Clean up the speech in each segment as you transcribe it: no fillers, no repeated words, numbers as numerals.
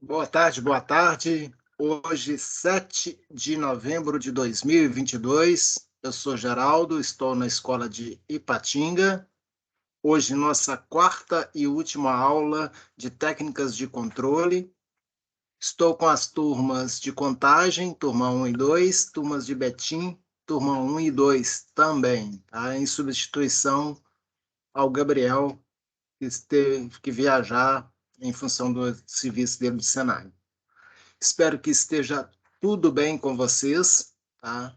Boa tarde, boa tarde. Hoje, 7 de novembro de 2022. Eu sou Geraldo, estou na escola de Ipatinga. Hoje, nossa quarta e última aula de técnicas de controle. Estou com as turmas de contagem, turma 1 e 2, turmas de Betim, turma 1 e 2 também, tá? Em substituição ao Gabriel, que teve que viajar em função do serviço dele do Senai. Espero que esteja tudo bem com vocês, tá?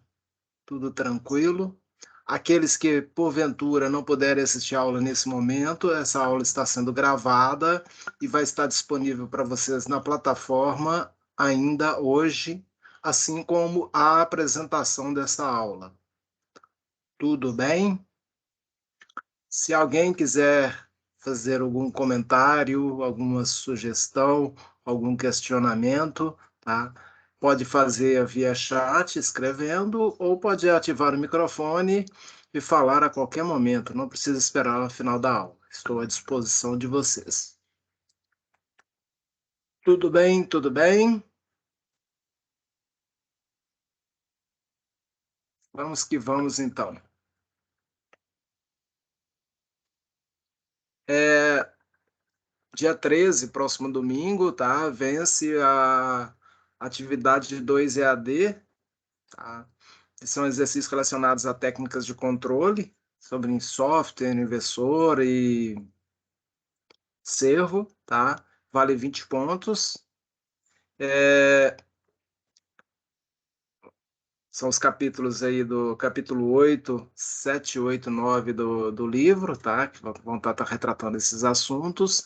Tudo tranquilo. Aqueles que, porventura, não puderem assistir a aula nesse momento, essa aula está sendo gravada e vai estar disponível para vocês na plataforma ainda hoje, assim como a apresentação dessa aula. Tudo bem? Se alguém quiser fazer algum comentário, alguma sugestão, algum questionamento, tá? Pode fazer via chat, escrevendo, ou pode ativar o microfone e falar a qualquer momento. Não precisa esperar o final da aula. Estou à disposição de vocês. Tudo bem? Tudo bem? Vamos que vamos, então. Dia 13, próximo domingo, tá? Vence a atividade de 2 EAD, tá? São exercícios relacionados a técnicas de controle, sobre software, inversor e servo, tá? Vale 20 pontos. São os capítulos aí do capítulo 8, 7, 8, 9 do livro, tá? Que vão estar retratando esses assuntos.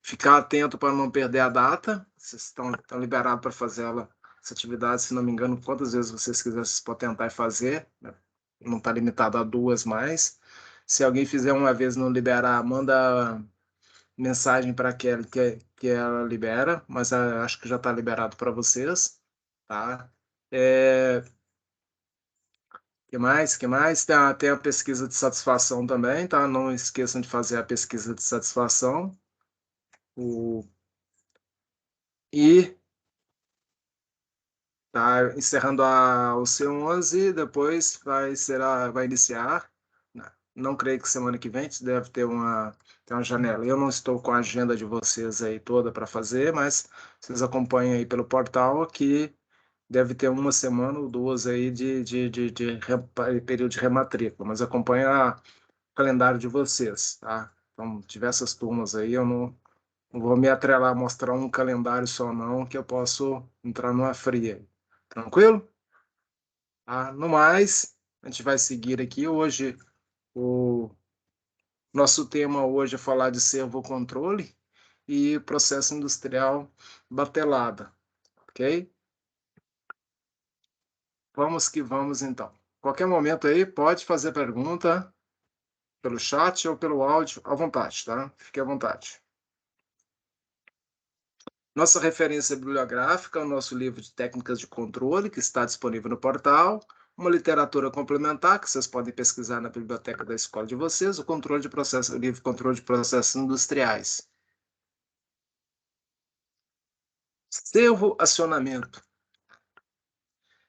Ficar atento para não perder a data. Vocês estão liberados para fazer essa atividade, se não me engano, quantas vezes vocês quiserem, vocês podem tentar e fazer, né? Não está limitado a 2 mais. Se alguém fizer uma vez e não liberar, manda mensagem para aquela que ela libera, mas acho que já está liberado para vocês, tá? É, que mais? Que mais? Tem a pesquisa de satisfação também, tá? Não esqueçam de fazer a pesquisa de satisfação. O, e tá encerrando o C11, depois vai iniciar. Não creio que semana que vem deve ter uma janela. Eu não estou com a agenda de vocês aí toda para fazer, mas vocês acompanhem aí pelo portal que deve ter uma semana ou duas aí de período de rematrícula, mas acompanha o calendário de vocês, tá? Então, diversas turmas aí, eu não vou me atrelar a mostrar um calendário só não, que eu posso entrar numa fria. Tranquilo? Ah, no mais, a gente vai seguir aqui hoje. O nosso tema hoje é falar de servocontrole e processo industrial batelada, ok? Vamos que vamos então. Qualquer momento aí, pode fazer pergunta pelo chat ou pelo áudio, à vontade, tá? Fique à vontade. Nossa referência bibliográfica é o nosso livro de técnicas de controle, que está disponível no portal. Uma literatura complementar, que vocês podem pesquisar na biblioteca da escola de vocês, o livro Controle de Processos Industriais. Servoacionamento.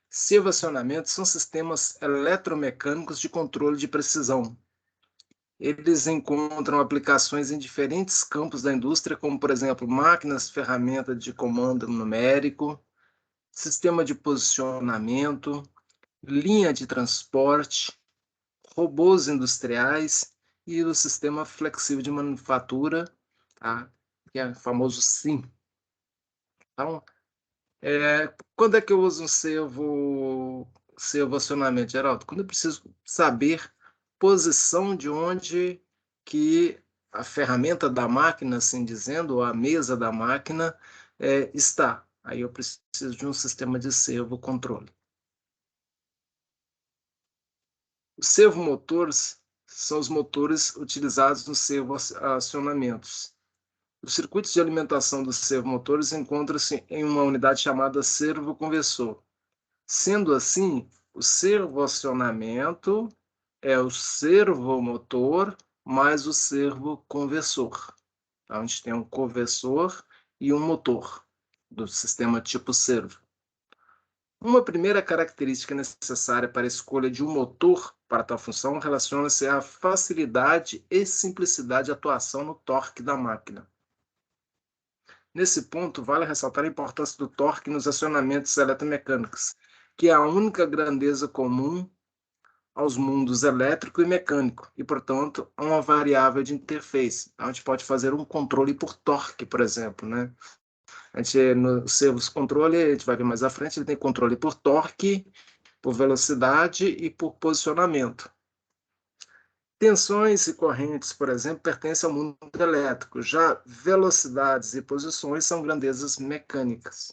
Servoacionamento são sistemas eletromecânicos de controle de precisão. Eles encontram aplicações em diferentes campos da indústria, como, por exemplo, máquinas, ferramentas de comando numérico, sistema de posicionamento, linha de transporte, robôs industriais e o sistema flexível de manufatura, tá? Que é o famoso SIM. Então, quando é que eu uso um servo acionamento, Geraldo? Quando eu preciso saber posição de onde que a ferramenta da máquina, assim dizendo, ou a mesa da máquina está. Aí eu preciso de um sistema de servo controle. Os servomotores são os motores utilizados nos servoacionamentos. Os circuitos de alimentação dos servomotores encontram-se em uma unidade chamada servoconversor. Sendo assim, o servoacionamento é o servomotor mais o servoconversor. Então, a gente tem um conversor e um motor do sistema tipo servo. Uma primeira característica necessária para a escolha de um motor para tal função relaciona-se à facilidade e simplicidade de atuação no torque da máquina. Nesse ponto, vale ressaltar a importância do torque nos acionamentos eletromecânicos, que é a única grandeza comum aos mundos elétrico e mecânico, e, portanto, a uma variável de interface. A gente pode fazer um controle por torque, por exemplo, né? A gente, no servos controle, a gente vai ver mais à frente, ele tem controle por torque, por velocidade e por posicionamento. Tensões e correntes, por exemplo, pertencem ao mundo elétrico, já velocidades e posições são grandezas mecânicas.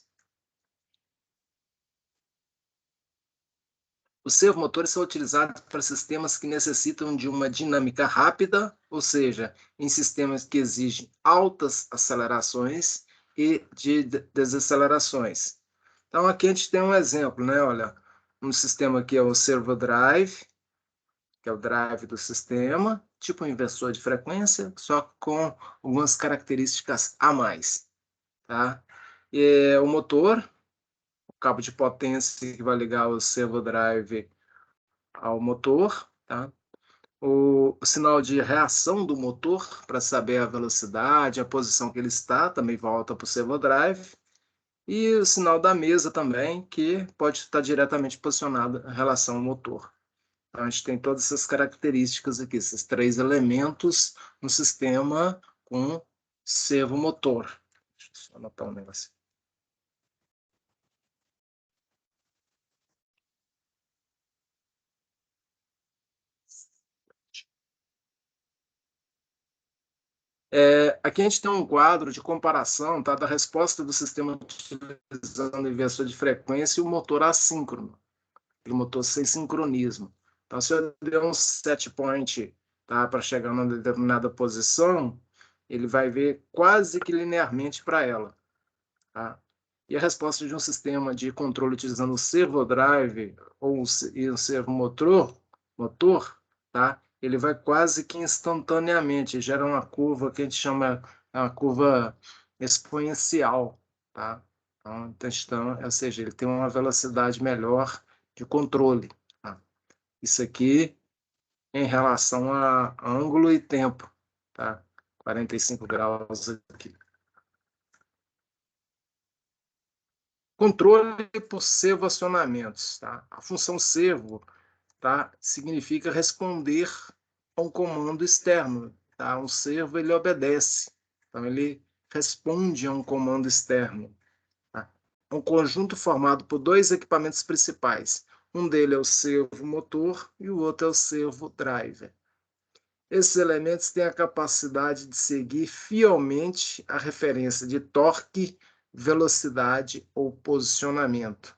Os servomotores são utilizados para sistemas que necessitam de uma dinâmica rápida, ou seja, em sistemas que exigem altas acelerações e de desacelerações. Então, aqui a gente tem um exemplo, né? Olha, um sistema aqui é o servo drive, que é o drive do sistema, tipo um inversor de frequência, só com algumas características a mais, tá? E o motor, o cabo de potência que vai ligar o servo drive ao motor, tá? O sinal de reação do motor para saber a velocidade, a posição que ele está, também volta para o servo drive. E o sinal da mesa também, que pode estar diretamente posicionado em relação ao motor. Então, a gente tem todas essas características aqui, esses três elementos no sistema com servomotor. Deixa eu só anotar um negócio. Aqui a gente tem um quadro de comparação, tá, da resposta do sistema utilizando o inversor de frequência e o motor assíncrono, o motor sem sincronismo. Então, se eu der um set point, tá, para chegar numa determinada posição, ele vai ver quase que linearmente para ela. Tá? E a resposta de um sistema de controle utilizando o servodrive ou o servomotor, tá? Ele vai quase que instantaneamente, gera uma curva que a gente chama uma curva exponencial, tá? Então, ou seja, ele tem uma velocidade melhor de controle. Tá? Isso aqui em relação a ângulo e tempo, tá? 45 graus aqui. Controle por servoacionamentos, tá? A função servo, tá, significa responder a um comando externo, tá? Um servo, ele obedece, então ele responde a um comando externo, tá? Um conjunto formado por dois equipamentos principais. Um deles é o servo motor e o outro é o servo driver. Esses elementos têm a capacidade de seguir fielmente a referência de torque, velocidade ou posicionamento.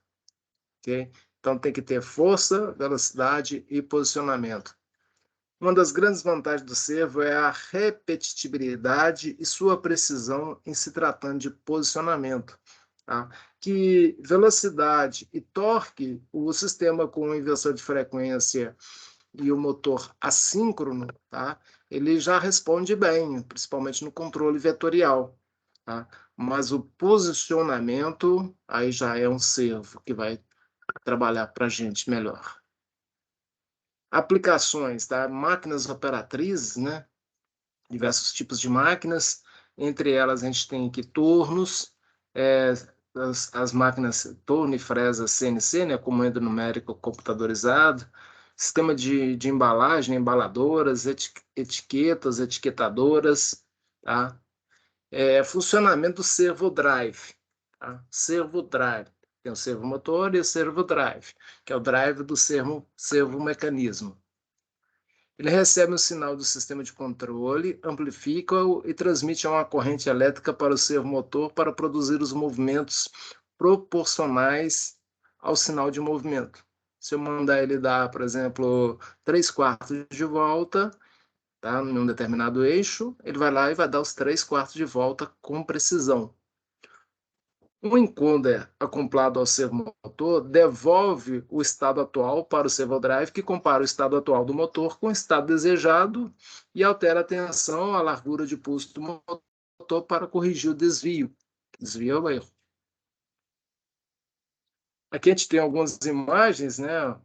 Okay? Então, tem que ter força, velocidade e posicionamento. Uma das grandes vantagens do servo é a repetitividade e sua precisão em se tratando de posicionamento. Tá? Que velocidade e torque, o sistema com inversor de frequência e o motor assíncrono, tá? Ele já responde bem, principalmente no controle vetorial. Tá? Mas o posicionamento, aí já é um servo que vai trabalhar para a gente melhor. Aplicações, tá? Máquinas operatrizes, né? Diversos tipos de máquinas, entre elas a gente tem aqui turnos, as máquinas turno e fresa CNC, né? Comando numérico computadorizado, sistema de embalagem, embaladoras, etiquetas, etiquetadoras, tá? Funcionamento do servo drive, tá? Servo drive. Tem o servo motor e o servo drive, que é o drive do servo mecanismo. Ele recebe um sinal do sistema de controle, amplifica-o e transmite uma corrente elétrica para o servomotor para produzir os movimentos proporcionais ao sinal de movimento. Se eu mandar ele dar, por exemplo, 3/4 de volta, tá, em um determinado eixo, ele vai lá e vai dar os 3/4 de volta com precisão. Um encoder acoplado ao servomotor devolve o estado atual para o servodrive, que compara o estado atual do motor com o estado desejado e altera a tensão, a largura de pulso do motor motor para corrigir o desvio. Desvio é o erro. Aqui a gente tem algumas imagens, né?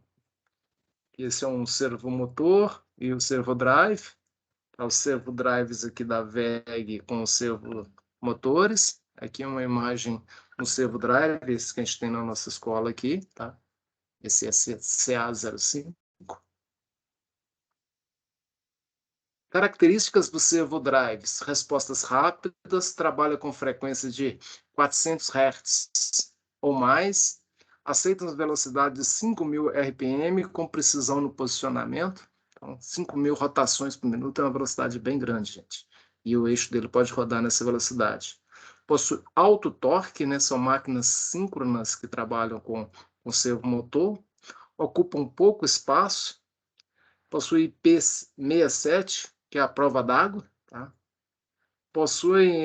Esse é um servomotor e o servodrive. Os servodrives aqui da WEG com os servomotores. Aqui uma imagem no servodrive, esse que a gente tem na nossa escola aqui, tá? Esse é CA05. Características dos servodrives: respostas rápidas, trabalha com frequência de 400 Hz ou mais, aceitam velocidade de 5.000 RPM com precisão no posicionamento. Então, 5.000 rotações por minuto é uma velocidade bem grande, gente. E o eixo dele pode rodar nessa velocidade. Possui alto torque, né? São máquinas síncronas que trabalham com servomotor, ocupam pouco espaço, possui IP67, que é a prova d'água, tá? Possuem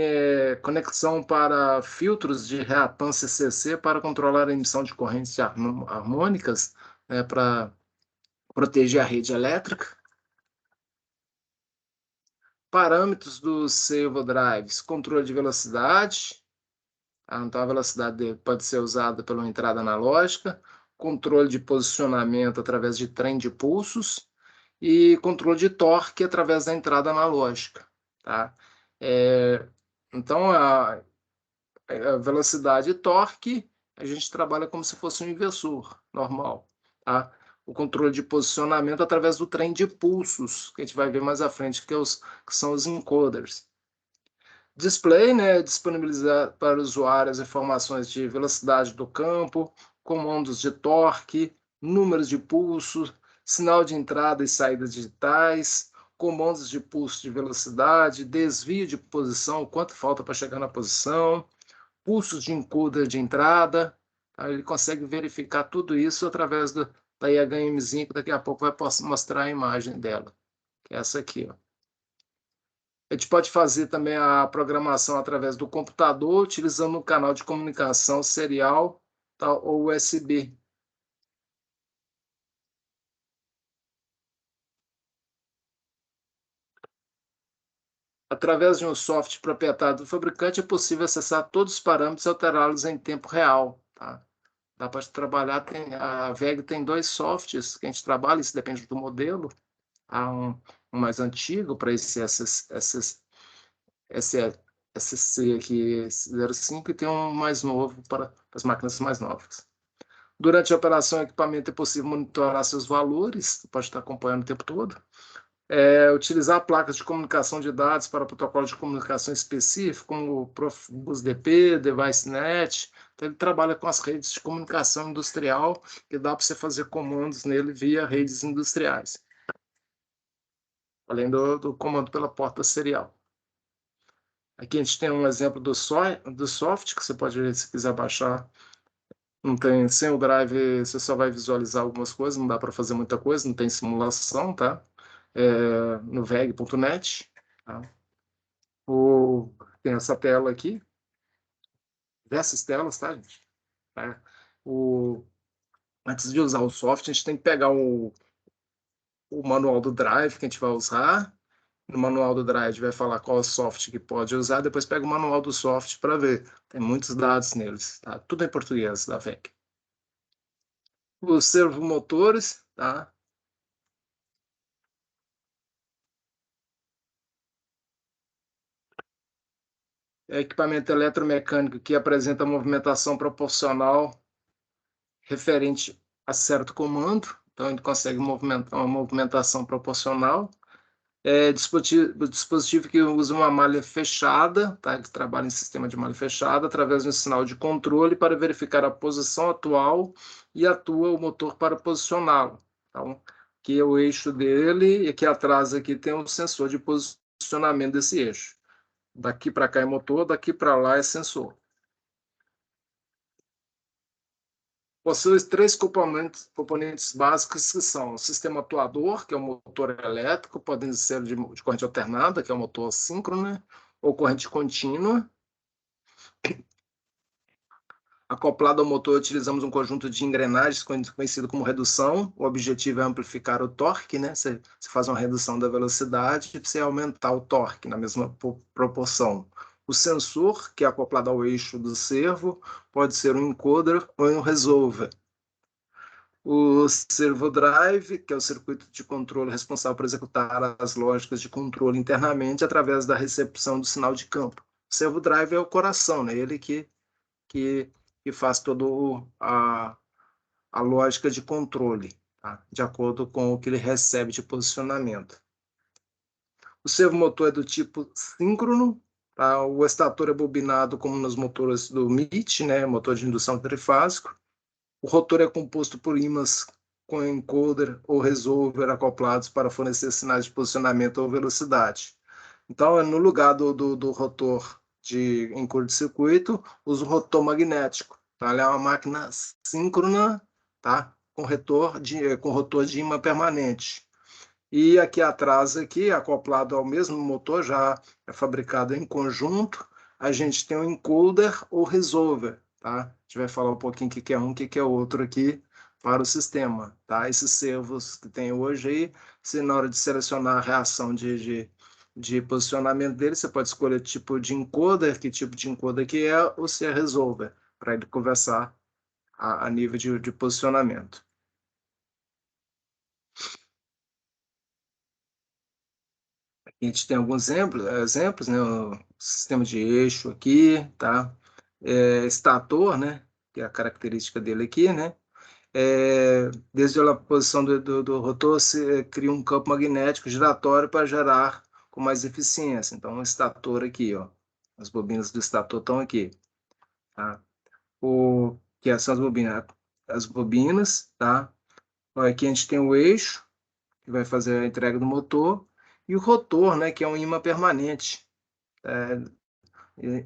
conexão para filtros de reatância CC para controlar a emissão de correntes harmônicas, né, para proteger a rede elétrica. Parâmetros dos servodrives: controle de velocidade, tá? Então a velocidade dele pode ser usada pela entrada analógica, controle de posicionamento através de trem de pulsos e controle de torque através da entrada analógica, tá? Então, a velocidade e torque, a gente trabalha como se fosse um inversor normal, tá? O controle de posicionamento através do trem de pulsos, que a gente vai ver mais à frente, que são os encoders. Display, né, disponibilizar para o usuário as informações de velocidade do campo, comandos de torque, números de pulso, sinal de entrada e saída digitais, comandos de pulso de velocidade, desvio de posição, quanto falta para chegar na posição, pulsos de encoder de entrada. Tá? Ele consegue verificar tudo isso através da IHMzinha, que daqui a pouco vai mostrar a imagem dela, que é essa aqui, ó. A gente pode fazer também a programação através do computador, utilizando um canal de comunicação serial, tá, ou USB. Através de um software proprietário do fabricante, é possível acessar todos os parâmetros e alterá-los em tempo real. Tá? Dá para trabalhar, a WEG tem dois softwares que a gente trabalha, isso depende do modelo. Há um mais antigo para esse SC aqui 05 e tem um mais novo para as máquinas mais novas. Durante a operação, o equipamento é possível monitorar seus valores, pode estar acompanhando o tempo todo. Utilizar placas de comunicação de dados para protocolo de comunicação específico, como o Profibus-DP, DeviceNet. Então, ele trabalha com as redes de comunicação industrial, que dá para você fazer comandos nele via redes industriais, além do comando pela porta serial. Aqui a gente tem um exemplo do soft, que você pode ver se quiser baixar. Não tem, sem o drive, você só vai visualizar algumas coisas, não dá para fazer muita coisa, não tem simulação, tá? No veg.net. Tá? Tem essa tela aqui, diversas telas, tá, gente? Tá? Antes de usar o software, a gente tem que pegar o manual do drive que a gente vai usar. No manual do drive vai falar qual software que pode usar, depois pega o manual do software para ver. Tem muitos dados neles, tá? Tudo em português da VEC. Os servomotores, tá? Equipamento eletromecânico que apresenta movimentação proporcional referente a certo comando, então ele consegue movimentar uma movimentação proporcional. Dispositivo que usa uma malha fechada, tá? Que trabalha em sistema de malha fechada, através de um sinal de controle para verificar a posição atual e atua o motor para posicioná-lo. Então, aqui é o eixo dele e aqui atrás aqui tem um sensor de posicionamento desse eixo. Daqui para cá é motor, daqui para lá é sensor. Possui três componentes básicos que são o sistema atuador, que é o motor elétrico, podem ser de corrente alternada, que é o motor síncrono, ou corrente contínua. Acoplado ao motor, utilizamos um conjunto de engrenagens conhecido como redução. O objetivo é amplificar o torque, né? Você faz uma redução da velocidade e você aumentar o torque na mesma proporção. O sensor, que é acoplado ao eixo do servo, pode ser um encoder ou um resolver. O servo drive, que é o circuito de controle responsável por executar as lógicas de controle internamente através da recepção do sinal de campo. O servo drive é o coração, né? Ele que, que faz toda a lógica de controle, tá? De acordo com o que ele recebe de posicionamento. O servomotor é do tipo síncrono, tá? O estator é bobinado como nos motores do MIT, né? Motor de indução trifásico. O rotor é composto por ímãs com encoder ou resolver acoplados para fornecer sinais de posicionamento ou velocidade. Então, no lugar do rotor em curto-circuito, usa o rotor magnético. Tá? Ela é uma máquina síncrona, tá? Com rotor de ímã permanente. E aqui atrás, aqui, acoplado ao mesmo motor, já é fabricado em conjunto, a gente tem o encoder ou resolver, tá? A gente vai falar um pouquinho o que é um, o que é outro aqui para o sistema, tá? Esses servos que tem hoje aí, se na hora de selecionar a reação de posicionamento dele, você pode escolher tipo de encoder, que tipo de encoder que é, ou se é resolver, para ele conversar a nível de posicionamento. A gente tem alguns exemplos, né? O sistema de eixo aqui, tá? Estator, né? Que é a característica dele aqui, né? Desde a posição do rotor, se cria um campo magnético giratório para gerar com mais eficiência. Então, o estator aqui, ó. As bobinas do estator estão aqui, tá? Que são as bobinas, tá? Aqui a gente tem o eixo, que vai fazer a entrega do motor, e o rotor, né? Que é um ímã permanente. É,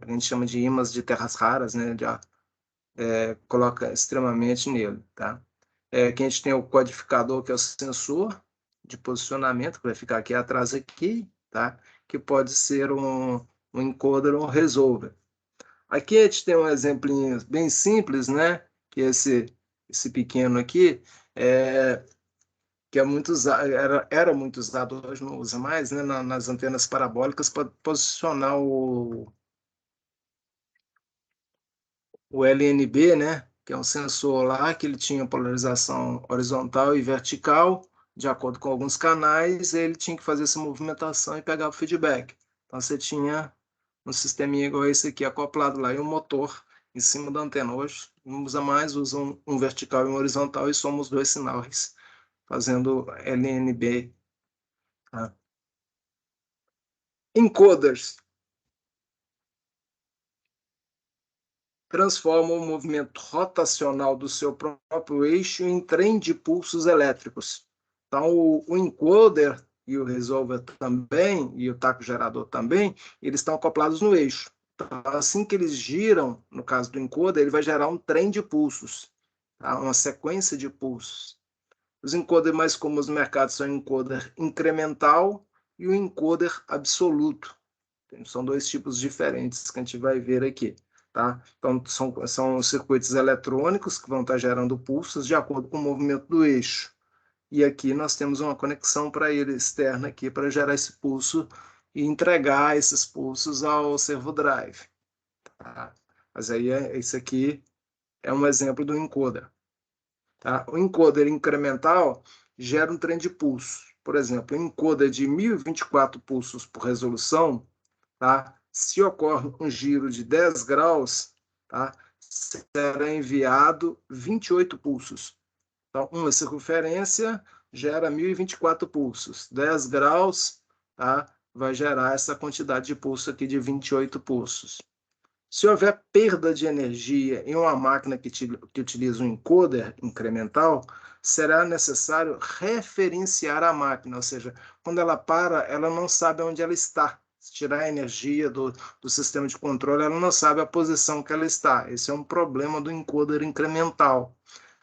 a gente chama de ímãs de terras raras, né? Coloca extremamente nele, tá? Aqui a gente tem o codificador, que é o sensor de posicionamento, que vai ficar aqui atrás aqui, tá? Que pode ser um encoder ou um resolver. Aqui a gente tem um exemplinho bem simples, né? Que é esse pequeno aqui, que é muito usado, era muito usado, hoje não usa mais, né? Nas antenas parabólicas para posicionar o LNB, né, que é um sensor lá que ele tinha polarização horizontal e vertical, de acordo com alguns canais, ele tinha que fazer essa movimentação e pegar o feedback. Então você tinha um sisteminha igual esse aqui acoplado lá e um motor em cima da antena. Hoje não usa mais, usa um vertical e um horizontal e somos dois sinais fazendo LNB. Tá? Encoders transforma o movimento rotacional do seu próprio eixo em trem de pulsos elétricos. Então, o encoder e o resolver também, e o taco gerador também, eles estão acoplados no eixo. Então, assim que eles giram, no caso do encoder, ele vai gerar um trem de pulsos, tá? Uma sequência de pulsos. Os encoders mais comuns no mercado são o encoder incremental e o encoder absoluto. São dois tipos diferentes que a gente vai ver aqui. Tá? Então, são circuitos eletrônicos que vão estar gerando pulsos de acordo com o movimento do eixo. E aqui nós temos uma conexão para ele externa aqui para gerar esse pulso e entregar esses pulsos ao servo drive. Tá? Mas aí esse aqui é um exemplo do encoder. Tá? O encoder incremental gera um trem de pulso. Por exemplo, um encoder de 1024 pulsos por resolução, tá? Se ocorre um giro de 10 graus, tá? Será enviado 28 pulsos. Então, uma circunferência gera 1024 pulsos. 10 graus, tá? Vai gerar essa quantidade de pulso aqui de 28 pulsos. Se houver perda de energia em uma máquina que utiliza um encoder incremental, será necessário referenciar a máquina, ou seja, quando ela para, ela não sabe onde ela está. Se tirar a energia do sistema de controle, ela não sabe a posição que ela está. Esse é um problema do encoder incremental.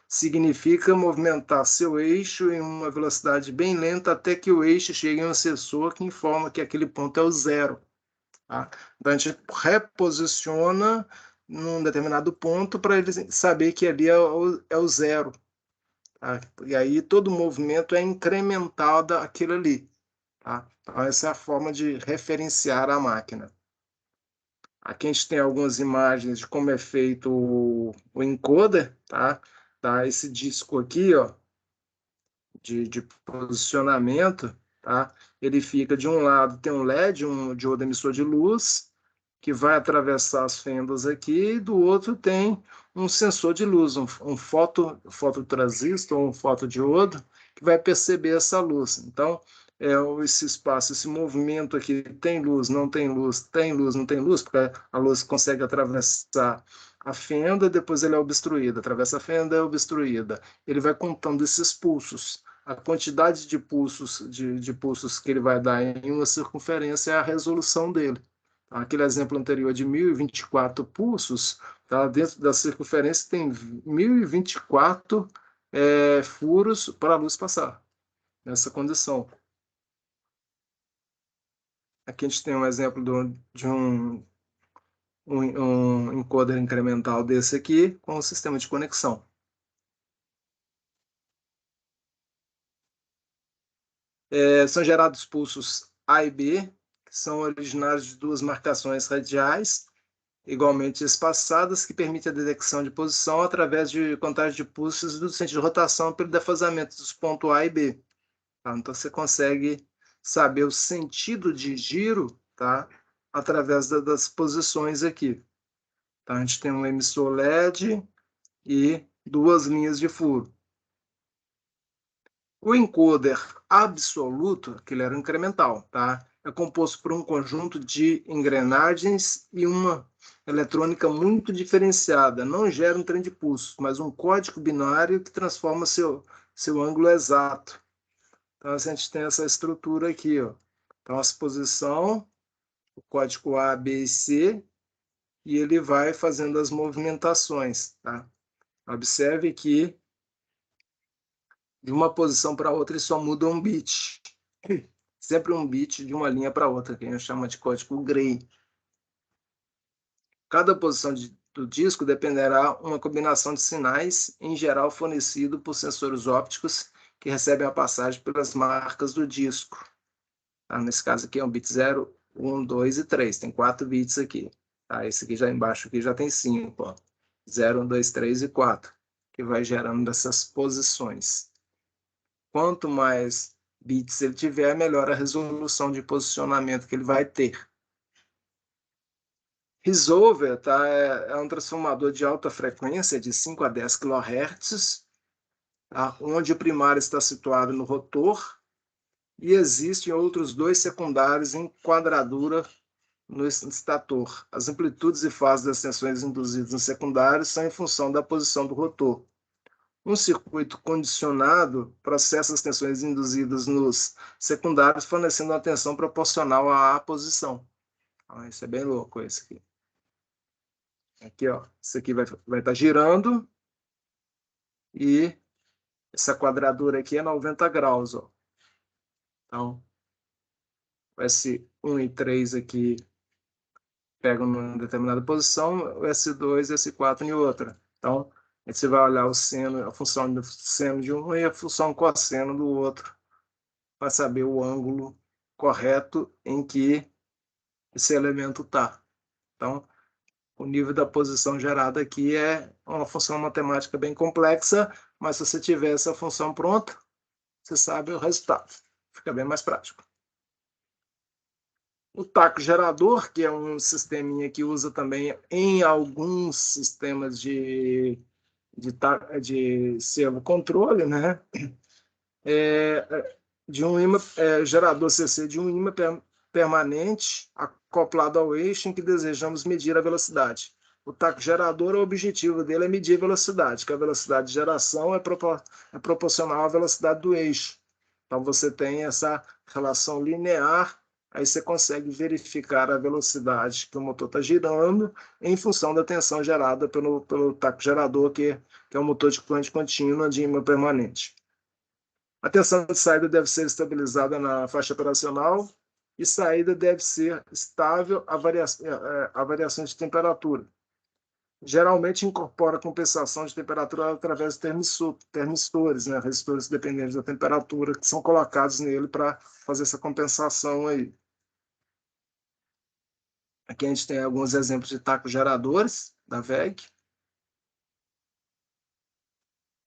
Significa movimentar seu eixo em uma velocidade bem lenta até que o eixo chegue em um sensor que informa que aquele ponto é o zero. Tá? Então a gente reposiciona num determinado ponto para ele saber que ali é o zero. Tá? E aí todo movimento é incremental daquilo ali. Tá? Então essa é a forma de referenciar a máquina. Aqui a gente tem algumas imagens de como é feito o encoder, tá? Tá esse disco aqui, ó, de posicionamento, tá? Ele fica de um lado, tem um LED, um diodo emissor de luz, que vai atravessar as fendas aqui, e do outro tem um sensor de luz, um fototransistor, um fotodiodo, que vai perceber essa luz. Então, esse espaço, esse movimento aqui, tem luz, não tem luz, tem luz, não tem luz, porque a luz consegue atravessar a fenda, depois ele é obstruída, atravessa a fenda, é obstruída. Ele vai contando esses pulsos. A quantidade de pulsos que ele vai dar em uma circunferência é a resolução dele. Aquele exemplo anterior de 1024 pulsos, tá? Dentro da circunferência tem 1024 furos para a luz passar, nessa condição. Aqui a gente tem um exemplo de um encoder incremental desse aqui, com o sistema de conexão. São gerados pulsos A e B, que são originários de duas marcações radiais, igualmente espaçadas, que permitem a detecção de posição através de contagem de pulsos do centro de rotação pelo defasamento dos pontos A e B. Tá? Então, você consegue saber o sentido de giro, tá? Através das posições aqui. Então, a gente tem um emissor LED e duas linhas de furo. O encoder absoluto, que ele era incremental, tá? É composto por um conjunto de engrenagens e uma eletrônica muito diferenciada. Não gera um trem de pulso, mas um código binário que transforma seu ângulo exato. Então, a gente tem essa estrutura aqui, ó. Então, a posição, o código A, B e C, e ele vai fazendo as movimentações, tá? Observe que de uma posição para outra ele só muda um bit. Sempre um bit de uma linha para outra, que a gente chama de código gray. Cada posição do disco dependerá uma combinação de sinais, em geral fornecido por sensores ópticos que recebem a passagem pelas marcas do disco. Tá? Nesse caso aqui é um bit 0, 1, 2 e 3. Tem 4 bits aqui. Tá? Esse aqui já embaixo aqui já tem 5. Ó. 0, 1, 2, 3 e 4, que vai gerando essas posições. Quanto mais bits ele tiver, melhor a resolução de posicionamento que ele vai ter. Resolver, tá? É um transformador de alta frequência de 5 a 10 kHz, tá? Onde o primário está situado no rotor e existem outros dois secundários em quadradura no estator. As amplitudes e fases das tensões induzidas no secundário são em função da posição do rotor. Um circuito condicionado processa as tensões induzidas nos secundários, fornecendo uma tensão proporcional à posição. Isso é bem louco, esse aqui. Aqui, ó, isso aqui vai estar girando e essa quadradura aqui é 90 graus, ó. Então, o S1 e 3 aqui pegam numa determinada posição, o S2 e S4 em outra. Então, aí você vai olhar o seno, a função do seno de um e a função cosseno do outro, para saber o ângulo correto em que esse elemento está. Então, o nível da posição gerada aqui é uma função matemática bem complexa, mas se você tiver essa função pronta, você sabe o resultado. Fica bem mais prático. O taco gerador, que é um sisteminha que usa também em alguns sistemas de servo controle, né? De um ímã, gerador CC de um ímã permanente acoplado ao eixo em que desejamos medir a velocidade. O taco gerador, o objetivo dele é medir a velocidade, que a velocidade de geração é proporcional à velocidade do eixo. Então, você tem essa relação linear, aí você consegue verificar a velocidade que o motor está girando em função da tensão gerada pelo taco gerador, que é um motor de corrente contínua de ímã permanente. A tensão de saída deve ser estabilizada na faixa operacional e saída deve ser estável a variações de temperatura. Geralmente incorpora compensação de temperatura através de termistores, né? Resistores dependentes da temperatura, que são colocados nele para fazer essa compensação aí. Aqui a gente tem alguns exemplos de tacos geradores da WEG.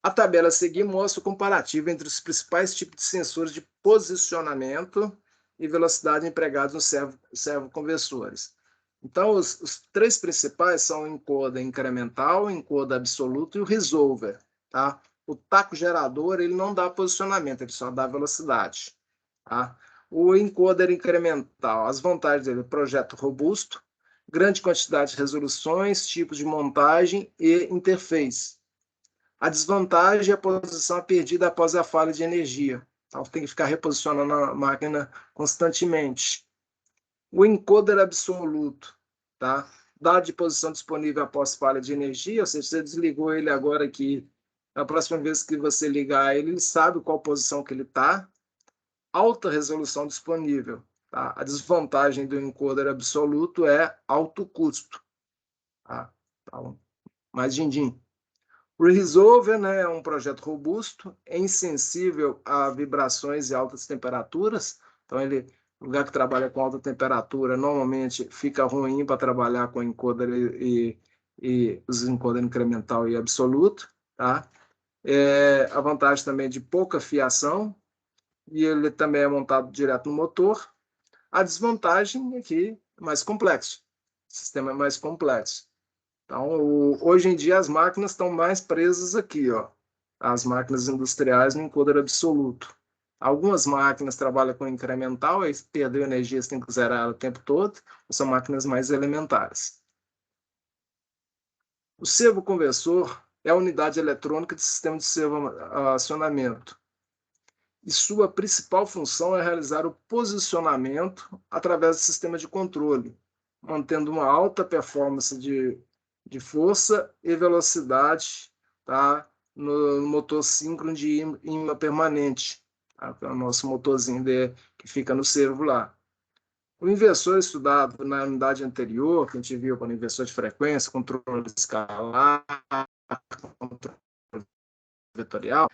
A tabela a seguir mostra o comparativo entre os principais tipos de sensores de posicionamento e velocidade empregados nos servoconversores. Então, os três principais são o encoder incremental, o encoder absoluto e o resolver. Tá? O taco gerador ele não dá posicionamento, ele só dá velocidade. Tá? O encoder incremental, as vantagens dele, projeto robusto, grande quantidade de resoluções, tipos de montagem e interface. A desvantagem é a posição perdida após a falha de energia. Então, tem que ficar reposicionando a máquina constantemente. O encoder absoluto, tá? Dado de posição disponível após falha de energia, ou seja, você desligou ele agora aqui, na próxima vez que você ligar ele sabe qual posição que ele está. Alta resolução disponível. Tá? A desvantagem do encoder absoluto é alto custo. Tá? Então, mais din-din. O Resolver, né, é um projeto robusto, é insensível a vibrações e altas temperaturas. Então, ele, no lugar que trabalha com alta temperatura, normalmente fica ruim para trabalhar com encoder e os encoder incremental e absoluto. Tá? A vantagem também de pouca fiação, e ele também é montado direto no motor. A desvantagem é que é mais complexo. O sistema é mais complexo. Então, hoje em dia, as máquinas estão mais presas aqui, ó, as máquinas industriais no encoder absoluto. Algumas máquinas trabalham com incremental, aí perdeu energia, você tem que zerar ela o tempo todo, são máquinas mais elementares. O servoconversor é a unidade eletrônica de sistema de servoacionamento. E sua principal função é realizar o posicionamento através do sistema de controle, mantendo uma alta performance de força e velocidade, tá? No motor síncrono de ímã permanente, tá? É o nosso motorzinho que fica no servo lá. O inversor estudado na unidade anterior, que a gente viu para o inversor de frequência, controle escalar, controle vetorial,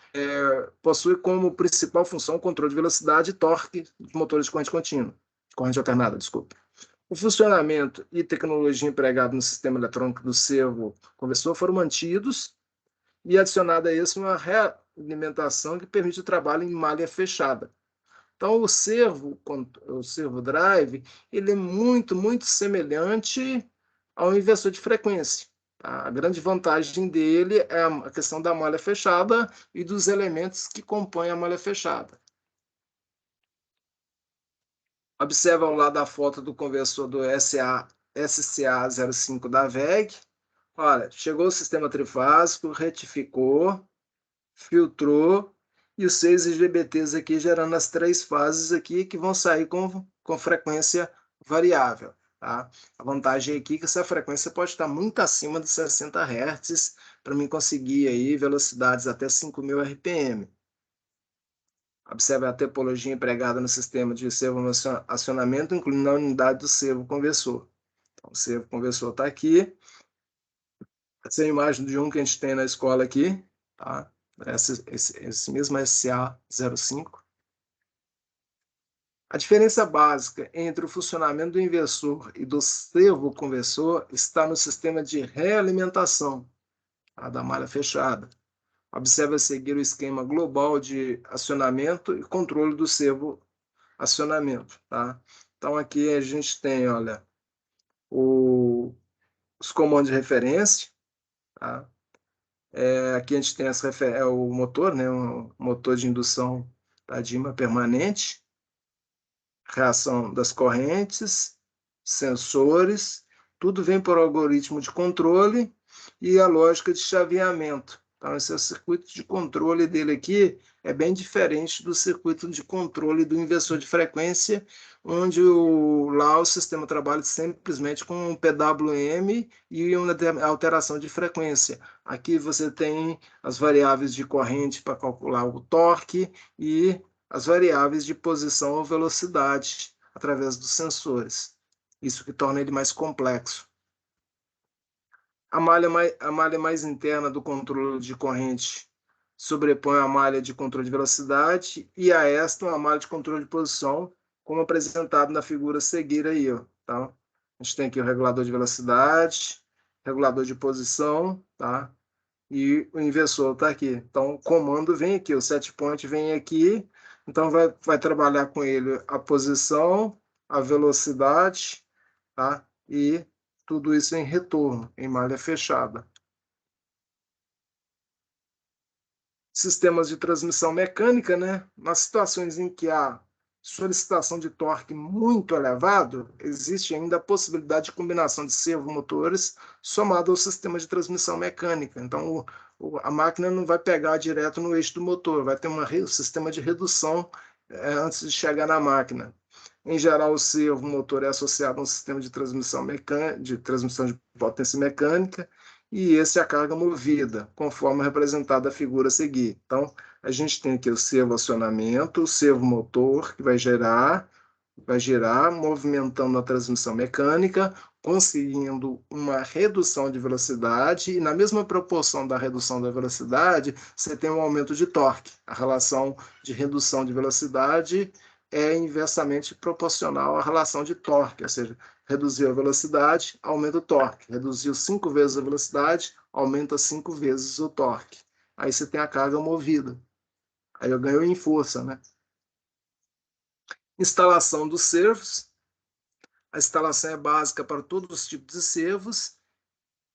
possui como principal função o controle de velocidade e torque de motores de corrente alternada, desculpa. O funcionamento e tecnologia empregada no sistema eletrônico do servo conversor foram mantidos e adicionada a isso uma realimentação que permite o trabalho em malha fechada. Então, o servo drive, ele é muito, muito semelhante ao inversor de frequência. A grande vantagem dele é a questão da malha fechada e dos elementos que compõem a malha fechada. Observa ao lado a foto do conversor do SCA05 da WEG. Olha, chegou o sistema trifásico, retificou, filtrou e os 6 IGBTs aqui gerando as 3 fases aqui que vão sair com frequência variável. Tá? A vantagem aqui é que essa frequência pode estar muito acima de 60 Hz para mim conseguir aí velocidades até 5.000 RPM. Observe a topologia empregada no sistema de servoacionamento, incluindo a unidade do servoconversor. Então, o servoconversor está aqui. Essa é a imagem de um que a gente tem na escola aqui. Tá? Esse mesmo SCA05. A diferença básica entre o funcionamento do inversor e do servoconversor está no sistema de realimentação, tá? Da malha fechada. Observe a seguir o esquema global de acionamento e controle do servoacionamento. Tá? Então, aqui a gente tem, olha, os comandos de referência. Tá? Aqui a gente tem o motor, né? Um motor de indução de ímã permanente. Reação das correntes, sensores, tudo vem por algoritmo de controle e a lógica de chaveamento. Então, esse é o circuito de controle dele aqui, é bem diferente do circuito de controle do inversor de frequência, onde lá o sistema trabalha simplesmente com um PWM e uma alteração de frequência. Aqui você tem as variáveis de corrente para calcular o torque e as variáveis de posição ou velocidade através dos sensores. Isso que torna ele mais complexo. A malha mais interna do controle de corrente sobrepõe a malha de controle de velocidade e a esta uma malha de controle de posição, como apresentado na figura a seguir aí. Ó, tá? A gente tem aqui o regulador de velocidade, regulador de posição, tá? E o inversor está aqui. Então, o comando vem aqui, o set point vem aqui. Então, vai trabalhar com ele a posição, a velocidade, tá? E tudo isso em retorno, em malha fechada. Sistemas de transmissão mecânica, né? Nas situações em que há solicitação de torque muito elevado, existe ainda a possibilidade de combinação de servomotores somado ao sistema de transmissão mecânica. Então, a máquina não vai pegar direto no eixo do motor, vai ter um sistema de redução antes de chegar na máquina. Em geral, o servomotor é associado a um sistema de transmissão mecânica, de transmissão de potência mecânica, e esse é a carga movida, conforme representada a figura a seguir. Então, a gente tem aqui o servo acionamento, o servo motor, que vai girar, movimentando a transmissão mecânica, conseguindo uma redução de velocidade, e na mesma proporção da redução da velocidade, você tem um aumento de torque. A relação de redução de velocidade é inversamente proporcional à relação de torque, ou seja, reduziu a velocidade, aumenta o torque. Reduziu 5 vezes a velocidade, aumenta 5 vezes o torque. Aí você tem a carga movida. Aí eu ganho em força, né? Instalação dos servos. A instalação é básica para todos os tipos de servos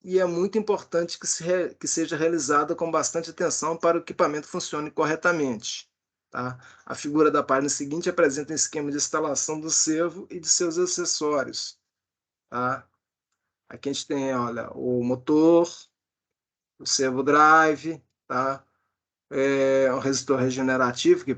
e é muito importante que seja realizada com bastante atenção para que o equipamento funcione corretamente. Tá? A figura da página seguinte apresenta um esquema de instalação do servo e de seus acessórios. Tá? Aqui a gente tem, olha, o motor, o servo drive, tá? Um resistor regenerativo que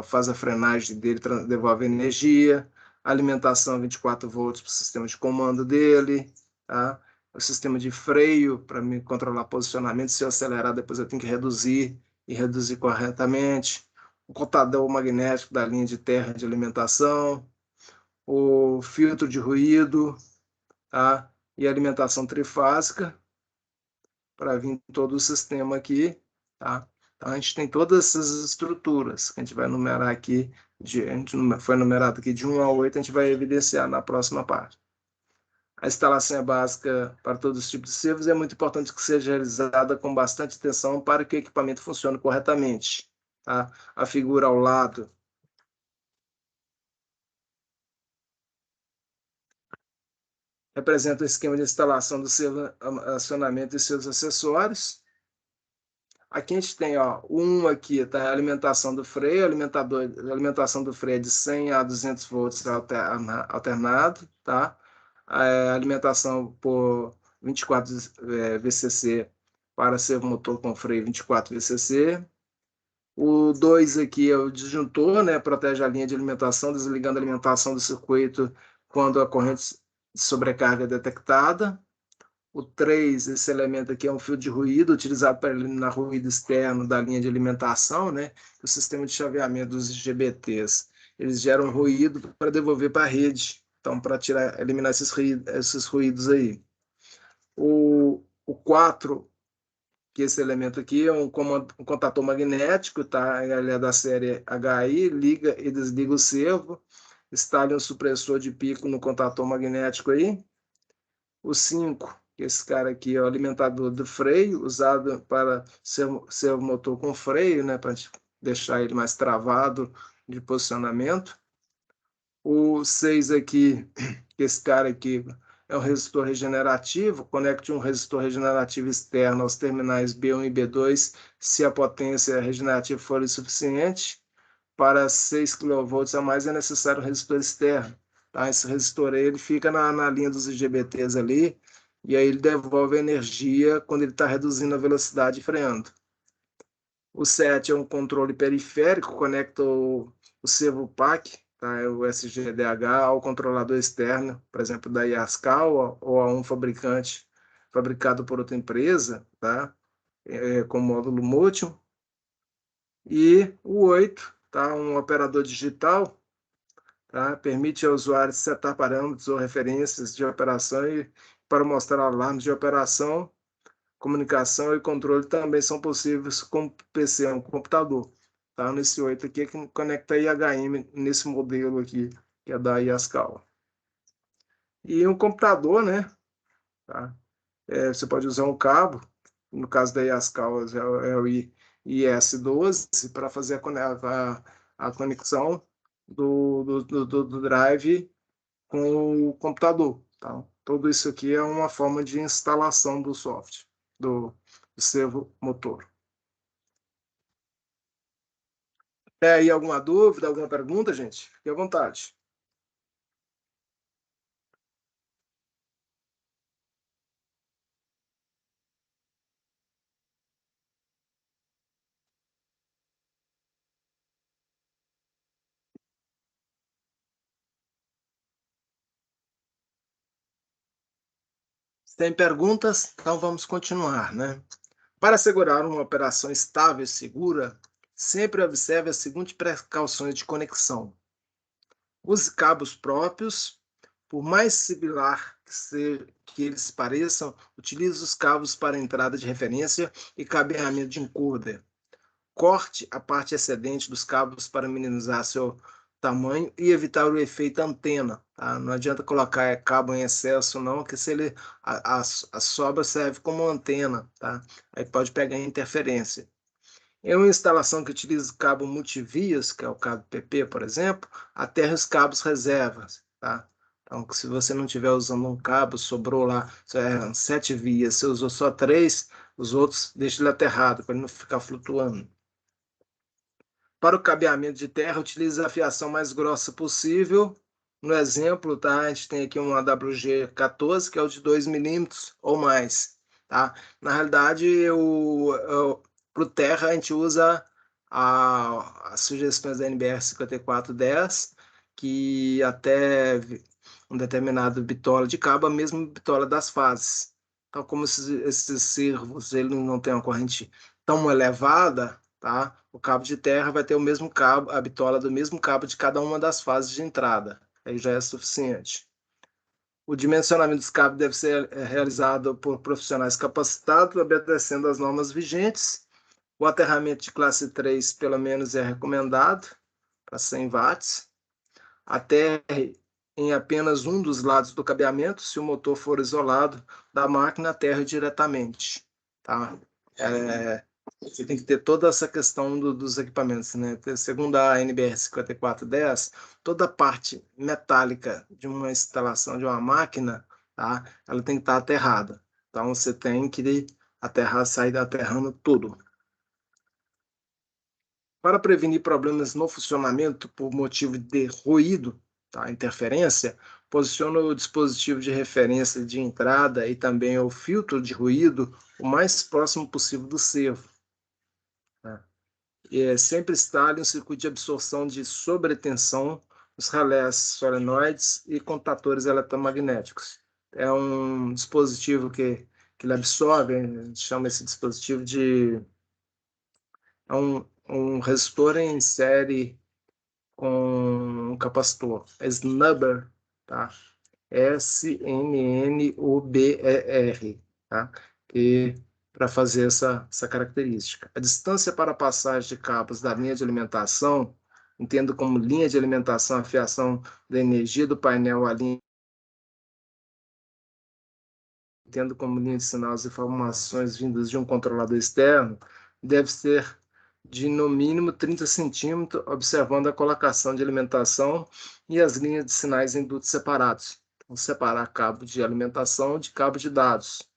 faz a frenagem dele, devolve energia, alimentação 24 volts para o sistema de comando dele, tá? O sistema de freio para me controlar posicionamento, se eu acelerar depois eu tenho que reduzir e reduzir corretamente, o contador magnético da linha de terra de alimentação, o filtro de ruído, tá? E alimentação trifásica para vir todo o sistema aqui, tá? Então, a gente tem todas essas estruturas que a gente vai numerar aqui, a gente foi numerado aqui de 1 a 8, a gente vai evidenciar na próxima parte. A instalação é básica para todos os tipos de servos e é muito importante que seja realizada com bastante atenção para que o equipamento funcione corretamente. Tá? A figura ao lado representa o esquema de instalação do servo acionamento e seus acessórios. Aqui a gente tem, ó, aqui, tá? A alimentação do freio, a alimentação do freio é de 100 a 200 volts alternado, tá? A alimentação por 24 VCC para servomotor com freio 24 VCC. O 2 aqui é o disjuntor, né? Protege a linha de alimentação, desligando a alimentação do circuito quando a corrente de sobrecarga é detectada. O 3, esse elemento aqui é um fio de ruído utilizado para eliminar ruído externo da linha de alimentação, né? O sistema de chaveamento dos IGBTs, eles geram ruído para devolver para a rede, então para eliminar esses ruídos aí. O 4, que esse elemento aqui é um contator magnético, tá? Ele é da série HI, liga e desliga o servo, instala um supressor de pico no contator magnético aí. O 5, esse cara aqui é o alimentador do freio, usado para ser o motor com freio, né, para deixar ele mais travado de posicionamento. O 6 aqui, esse cara aqui é um resistor regenerativo, conecte um resistor regenerativo externo aos terminais B1 e B2 se a potência regenerativa for insuficiente. Para 6 kV a mais é necessário um resistor externo. Tá? Esse resistor aí, ele fica na linha dos IGBTs ali, e aí ele devolve energia quando ele está reduzindo a velocidade e freando. O 7 é um controle periférico, conecta o servo PAC, tá? O SGDH, ao controlador externo, por exemplo, da Yaskawa ou a um fabricante fabricado por outra empresa, tá? Com módulo Motion. E o 8, tá? Um operador digital, tá? Permite ao usuário setar parâmetros ou referências de operação e para mostrar alarmes de operação, comunicação e controle também são possíveis com o PC, um computador. Tá? Nesse 8 aqui, que conecta IHM nesse modelo aqui, que é da Yaskawa. E um computador, né? Tá? Você pode usar um cabo, no caso da Yaskawa é o IS-12, para fazer a conexão do drive com o computador. Tá? Tudo isso aqui é uma forma de instalação do software, do servo motor. Tem aí alguma dúvida, alguma pergunta, gente? Fique à vontade. Se tem perguntas, então vamos continuar, né? Para assegurar uma operação estável e segura, sempre observe as seguintes precauções de conexão. Use cabos próprios, por mais similar que eles pareçam, utilize os cabos para entrada de referência e cabeamento de encoder. Corte a parte excedente dos cabos para minimizar seu tamanho e evitar o efeito antena. Tá? Não adianta colocar cabo em excesso, não, que se ele, a sobra serve como antena. Tá? Aí pode pegar interferência. Em uma instalação que utiliza cabo multivias, que é o cabo PP, por exemplo, aterre os cabos reservas. Tá? Então, se você não estiver usando um cabo, sobrou lá 7 vias, você usou só 3, os outros deixe ele aterrado, para ele não ficar flutuando. Para o cabeamento de terra, utilize a fiação mais grossa possível. No exemplo, tá? A gente tem aqui um AWG-14, que é o de 2 milímetros ou mais. Tá? Na realidade, para o terra, a gente usa as sugestões da NBR 5410, que até um determinado bitola de cabo, a mesma bitola das fases. Então, como esses servos ele não tem uma corrente tão elevada, tá? O cabo de terra vai ter o mesmo cabo, a bitola do mesmo cabo de cada uma das fases de entrada. Aí já é suficiente. O dimensionamento dos cabos deve ser realizado por profissionais capacitados, obedecendo às normas vigentes. O aterramento de classe 3, pelo menos, é recomendado para 100 watts. Aterre em apenas um dos lados do cabeamento, se o motor for isolado da máquina, aterre diretamente. Tá? Você tem que ter toda essa questão dos equipamentos, né? Segundo a NBR 5410, toda a parte metálica de uma instalação de uma máquina, tá? Ela tem que estar aterrada. Então você tem que aterrar, sair aterrando tudo. Para prevenir problemas no funcionamento por motivo de ruído, tá? Interferência, posicione o dispositivo de referência de entrada e também o filtro de ruído o mais próximo possível do servo. Tá? Sempre instale um circuito de absorção de sobretensão nos relés solenoides e contatores eletromagnéticos. É um dispositivo que ele absorve, a gente chama esse dispositivo de um resistor em série com um capacitor. É Snubber, tá? Snubber, tá? E para fazer essa característica. A distância para a passagem de cabos da linha de alimentação, entendo como linha de alimentação a fiação da energia do painel à linha, entendo como linha de sinal as informações vindas de um controlador externo, deve ser de no mínimo 30 centímetros, observando a colocação de alimentação e as linhas de sinais em dutos separados. Então, separar cabo de alimentação de cabo de dados.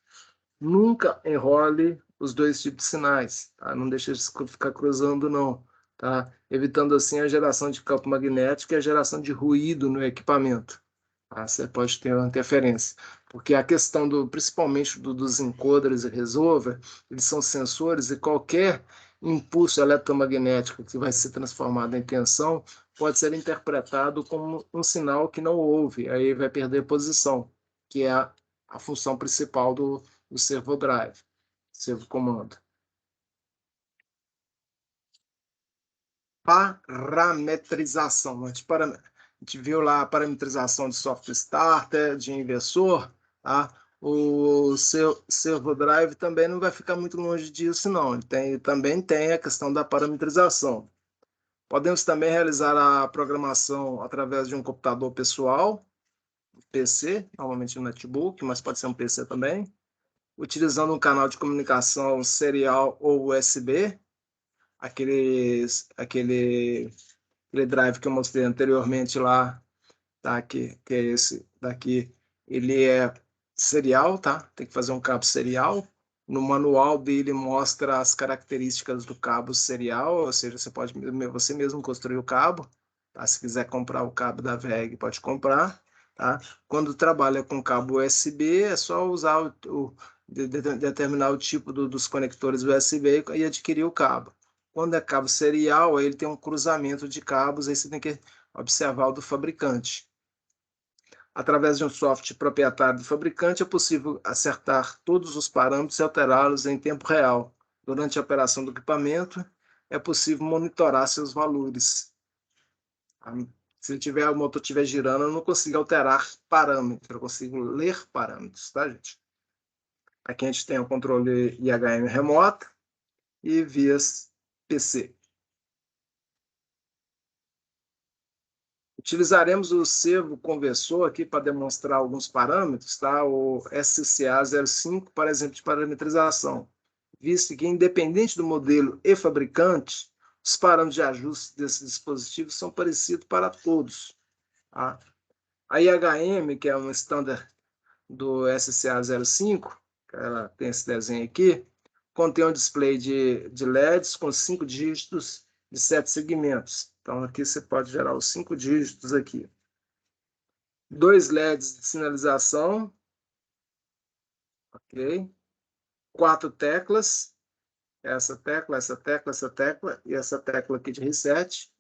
Nunca enrole os dois tipos de sinais, tá? Não deixe de ficar cruzando, não, tá? Evitando assim a geração de campo magnético e a geração de ruído no equipamento. Tá? Você pode ter uma interferência, porque a questão principalmente dos encoders e resolver, eles são sensores e qualquer impulso eletromagnético que vai ser transformado em tensão pode ser interpretado como um sinal que não houve, aí vai perder posição, que é a função principal do servo drive, servo comando. Parametrização. A gente viu lá a parametrização de software starter, de inversor, tá? O seu servo drive também não vai ficar muito longe disso, não. Também tem a questão da parametrização. Podemos também realizar a programação através de um computador pessoal, PC, normalmente um notebook, mas pode ser um PC também, utilizando um canal de comunicação serial ou USB, aquele drive que eu mostrei anteriormente lá, tá? Que é esse daqui, ele é serial, tá? Tem que fazer um cabo serial. No manual dele mostra as características do cabo serial, ou seja, você pode você mesmo construir o cabo, tá? Se quiser comprar o cabo da VEG, pode comprar, tá? Quando trabalha com cabo USB, é só usar determinar o tipo dos conectores USB e adquirir o cabo. Quando é cabo serial, aí ele tem um cruzamento de cabos, aí você tem que observar o do fabricante. Através de um software proprietário do fabricante, é possível acertar todos os parâmetros e alterá-los em tempo real. Durante a operação do equipamento, é possível monitorar seus valores. Se o motor estiver girando, eu não consigo alterar parâmetros, eu consigo ler parâmetros, tá, gente? Aqui a gente tem o controle IHM remoto e vias PC. Utilizaremos o servo conversor aqui para demonstrar alguns parâmetros, tá? O SCA05, para exemplo de parametrização, visto que, independente do modelo e fabricante, os parâmetros de ajuste desses dispositivos são parecidos para todos. Tá? A IHM, que é um standard do SCA05, que ela tem esse desenho aqui, contém um display de LEDs com 5 dígitos de 7 segmentos. Então, aqui você pode gerar os 5 dígitos aqui. 2 LEDs de sinalização, ok? 4 teclas, essa tecla, essa tecla, essa tecla e essa tecla aqui de reset.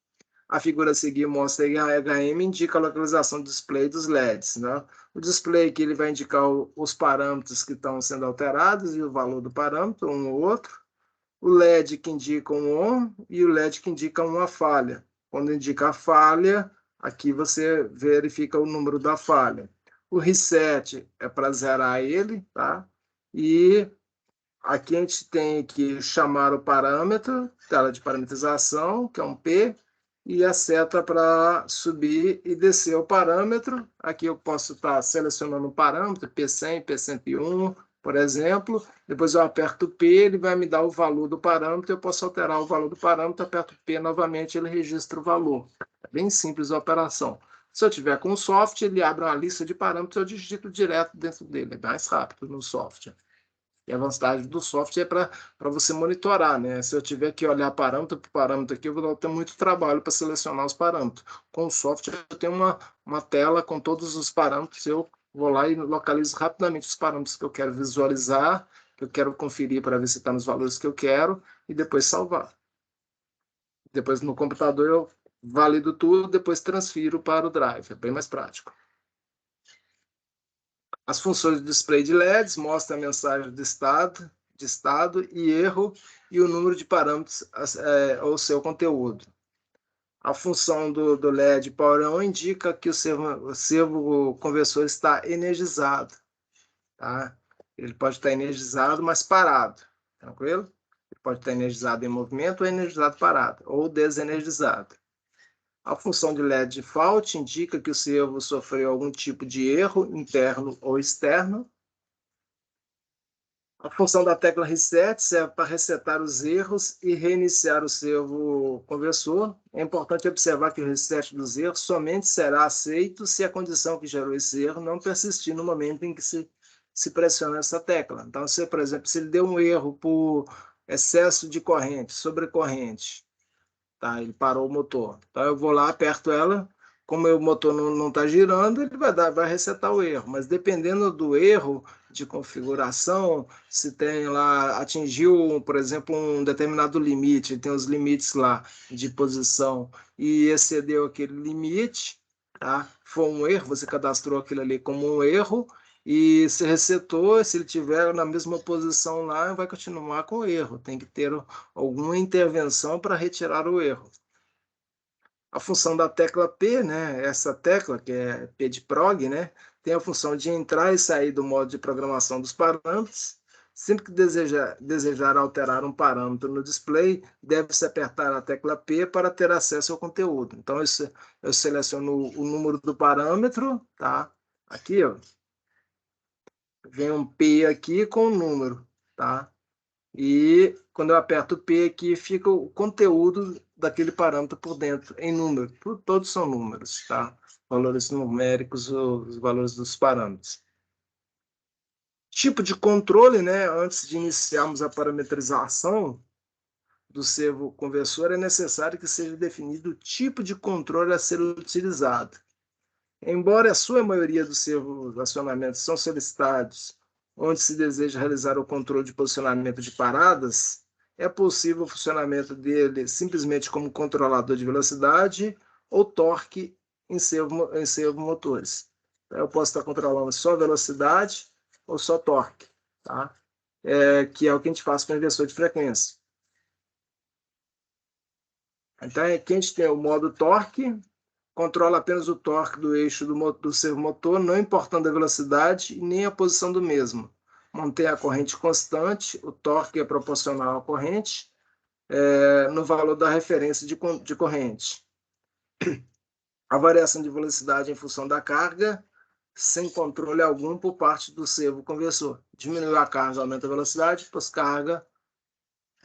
A figura a seguir mostra que a HM indica a localização do display dos LEDs, né? O display aqui ele vai indicar os parâmetros que estão sendo alterados e o valor do parâmetro, um ou outro. O LED que indica um ON e o LED que indica uma falha. Quando indica a falha, aqui você verifica o número da falha. O reset é para zerar ele, tá? E aqui a gente tem que chamar o parâmetro, tela de parametrização, que é um P, e a seta para subir e descer o parâmetro. Aqui eu posso estar selecionando um parâmetro, P100, P101, por exemplo. Depois eu aperto o P, ele vai me dar o valor do parâmetro. Eu posso alterar o valor do parâmetro, aperto o P novamente, ele registra o valor. É bem simples a operação. Se eu tiver com o software, ele abre uma lista de parâmetros, eu digito direto dentro dele. É mais rápido no software. E a vantagem do software é para você monitorar, né? Se eu tiver que olhar parâmetro por parâmetro aqui, eu vou ter muito trabalho para selecionar os parâmetros. Com o software, eu tenho uma tela com todos os parâmetros, eu vou lá e localizo rapidamente os parâmetros que eu quero visualizar, que eu quero conferir para ver se está nos valores que eu quero, e depois salvar. Depois, no computador, eu valido tudo, depois transfiro para o Drive. É bem mais prático. As funções do display de LEDs mostram a mensagem de estado e erro e o número de parâmetros ou seu conteúdo. A função do LED Power On indica que o servo conversor está energizado. Tá? Ele pode estar energizado, mas parado. Tranquilo? Ele pode estar energizado em movimento ou energizado parado, ou desenergizado. A função de LED Default indica que o servo sofreu algum tipo de erro interno ou externo. A função da tecla Reset serve para resetar os erros e reiniciar o servo conversor. É importante observar que o reset dos erros somente será aceito se a condição que gerou esse erro não persistir no momento em que se pressiona essa tecla. Então, se, por exemplo, se ele deu um erro por excesso de corrente, sobrecorrente, tá? Ele parou o motor. Então eu vou lá, aperto ela, como o motor não está girando, ele vai resetar o erro. Mas dependendo do erro de configuração, se tem lá, atingiu, por exemplo, um determinado limite, tem os limites lá de posição, e excedeu aquele limite, tá? Foi um erro, você cadastrou aquilo ali como um erro, e se resetou, se ele estiver na mesma posição lá, vai continuar com o erro. Tem que ter alguma intervenção para retirar o erro. A função da tecla P, né, essa tecla, que é P de prog, né, tem a função de entrar e sair do modo de programação dos parâmetros. Sempre que desejar alterar um parâmetro no display, deve-se apertar a tecla P para ter acesso ao conteúdo. Então, eu seleciono o número do parâmetro, tá? Aqui, ó, vem um P aqui com um número, tá? E quando eu aperto o P aqui, fica o conteúdo daquele parâmetro por dentro, em número. Todos são números, tá? Valores numéricos, os valores dos parâmetros. Tipo de controle, né? Antes de iniciarmos a parametrização do servo conversor, é necessário que seja definido o tipo de controle a ser utilizado. Embora a sua maioria dos servos acionamentos são solicitados onde se deseja realizar o controle de posicionamento de paradas, é possível o funcionamento dele simplesmente como controlador de velocidade ou torque em servomotores. Então, eu posso estar controlando só velocidade ou só torque, tá? Que é o que a gente faz com o inversor de frequência. Então, aqui a gente tem o modo torque, controla apenas o torque do eixo do servomotor, não importando a velocidade e nem a posição do mesmo. Mantém a corrente constante, o torque é proporcional à corrente, no valor da referência de corrente. A variação de velocidade em função da carga, sem controle algum por parte do servo conversor. Diminuiu a carga, aumenta a velocidade, pós-carga,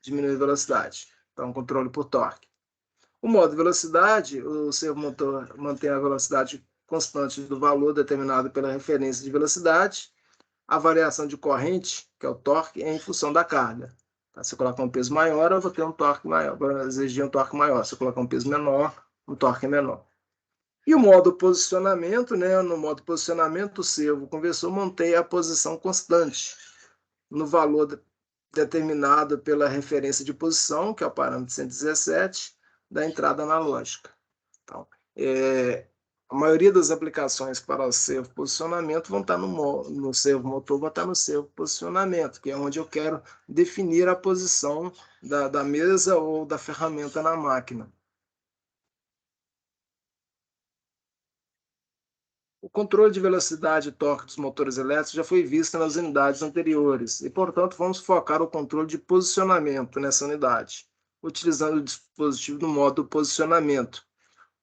diminui a velocidade. Então, controle por torque. O modo velocidade, o servomotor mantém a velocidade constante do valor determinado pela referência de velocidade. A variação de corrente, que é o torque, é em função da carga. Se eu colocar um peso maior, eu vou ter um torque maior, vou exigir um torque maior. Se eu colocar um peso menor, um torque menor. E o modo posicionamento, né? No modo posicionamento, o servo conversor mantém a posição constante no valor determinado pela referência de posição, que é o parâmetro 117, da entrada analógica. Então, a maioria das aplicações para o servo posicionamento vão estar no servo motor, vão estar no servo posicionamento, que é onde eu quero definir a posição da mesa ou da ferramenta na máquina. O controle de velocidade e torque dos motores elétricos já foi visto nas unidades anteriores e, portanto, vamos focar o controle de posicionamento nessa unidade, utilizando o dispositivo do modo posicionamento.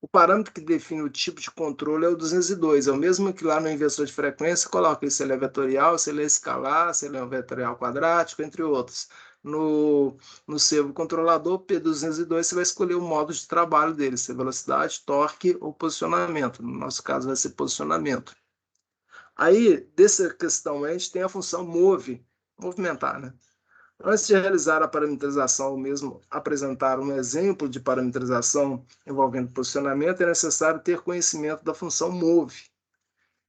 O parâmetro que define o tipo de controle é o 202, é o mesmo que lá no inversor de frequência, coloca se ele é vetorial, se ele é escalar, se ele é um vetorial quadrático, entre outros. No servo controlador P202, você vai escolher o modo de trabalho dele, se é velocidade, torque ou posicionamento. No nosso caso, vai ser posicionamento. Aí, dessa questão, a gente tem a função move, movimentar, né? Antes de realizar a parametrização ou mesmo apresentar um exemplo de parametrização envolvendo posicionamento, é necessário ter conhecimento da função move.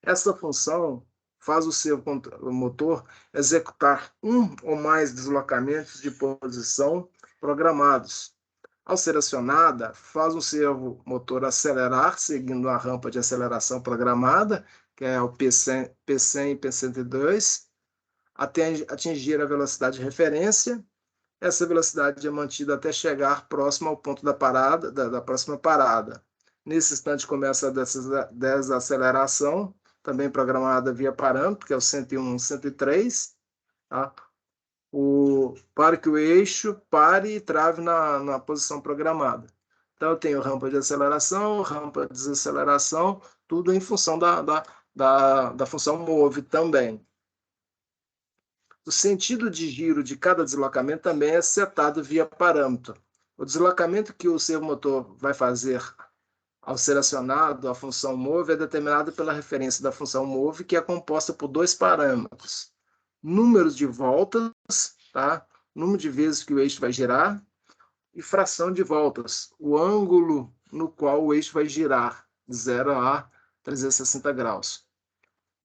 Essa função faz o servomotor executar um ou mais deslocamentos de posição programados. Ao ser acionada, faz o servomotor acelerar, seguindo a rampa de aceleração programada, que é o P100 e P102, até atingir a velocidade de referência. Essa velocidade é mantida até chegar próximo ao ponto da parada, da próxima parada. Nesse instante começa a desaceleração, também programada via parâmetro, que é o 101, 103, tá? Para que o eixo pare e trave na posição programada. Então, eu tenho rampa de aceleração, rampa de desaceleração, tudo em função da função move também. O sentido de giro de cada deslocamento também é setado via parâmetro. O deslocamento que o servomotor vai fazer ao ser acionado, a função move, é determinado pela referência da função move, que é composta por dois parâmetros. Números de voltas, tá? Número de vezes que o eixo vai girar, e fração de voltas, o ângulo no qual o eixo vai girar, de 0 a 360 graus.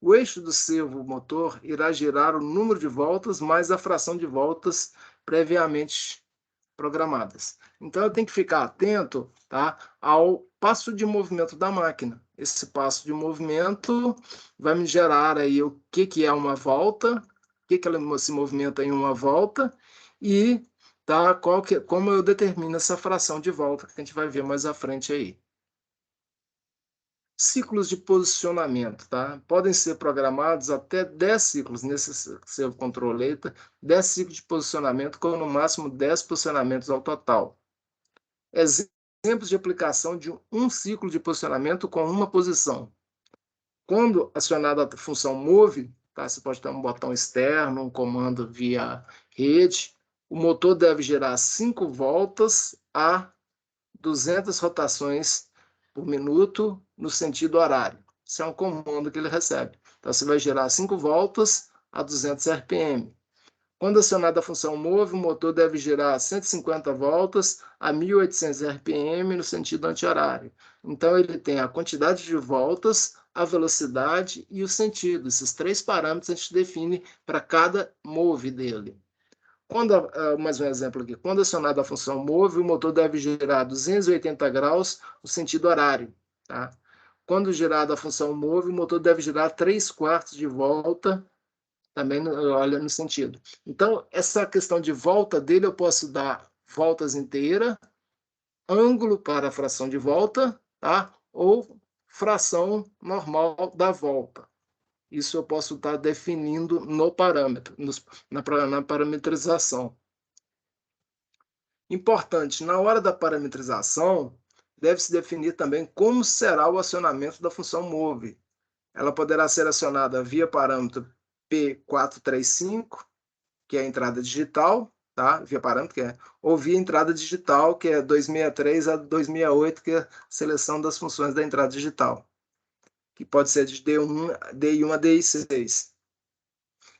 O eixo do servomotor irá girar o número de voltas mais a fração de voltas previamente programadas. Então, eu tenho que ficar atento, tá, ao passo de movimento da máquina. Esse passo de movimento vai me gerar aí o que é uma volta, o que ela se movimenta em uma volta e tá, como eu determino essa fração de volta, que a gente vai ver mais à frente aí. Ciclos de posicionamento, tá? Podem ser programados até 10 ciclos nesse servo controleta, 10 ciclos de posicionamento, com no máximo 10 posicionamentos ao total. Exemplos de aplicação de um ciclo de posicionamento com uma posição. Quando acionada a função move, tá? Você pode ter um botão externo, um comando via rede, o motor deve gerar 5 voltas a 200 rotações por minuto no sentido horário. Isso é um comando que ele recebe. Então, você vai gerar 5 voltas a 200 RPM. Quando acionada a função move, o motor deve gerar 150 voltas a 1.800 RPM no sentido anti-horário. Então, ele tem a quantidade de voltas, a velocidade e o sentido. Esses 3 parâmetros a gente define para cada move dele. Mais um exemplo aqui. Quando acionada a função move, o motor deve gerar 280 graus no sentido horário. Tá? Quando gerada a função move, o motor deve gerar 3/4 de volta também olha no sentido. Então, essa questão de volta dele, eu posso dar voltas inteiras, ângulo para a fração de volta, tá? Ou fração normal da volta. Isso eu posso estar definindo no parâmetro, na parametrização. Importante, na hora da parametrização, deve-se definir também como será o acionamento da função move. Ela poderá ser acionada via parâmetro P435, que é a entrada digital, tá? Via parâmetro, ou via entrada digital, que é 263 a 268, que é a seleção das funções da entrada digital, que pode ser de DI1 a DI6.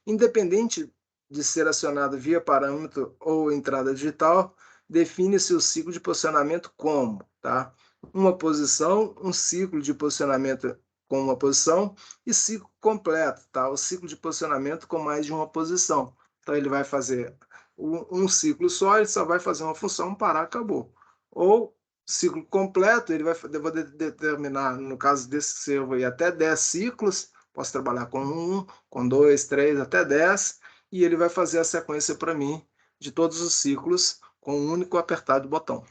Independente de ser acionado via parâmetro ou entrada digital, define-se o ciclo de posicionamento como, tá? Uma posição, um ciclo de posicionamento com uma posição e ciclo completo, tá? O ciclo de posicionamento com mais de uma posição. Então, ele vai fazer um ciclo só, ele só vai fazer uma função, parar, acabou. Ou ciclo completo, ele vai determinar, no caso desse servo aí, até 10 ciclos. Posso trabalhar com 1, com 2, 3, até 10, e ele vai fazer a sequência para mim de todos os ciclos com um único apertar do botão.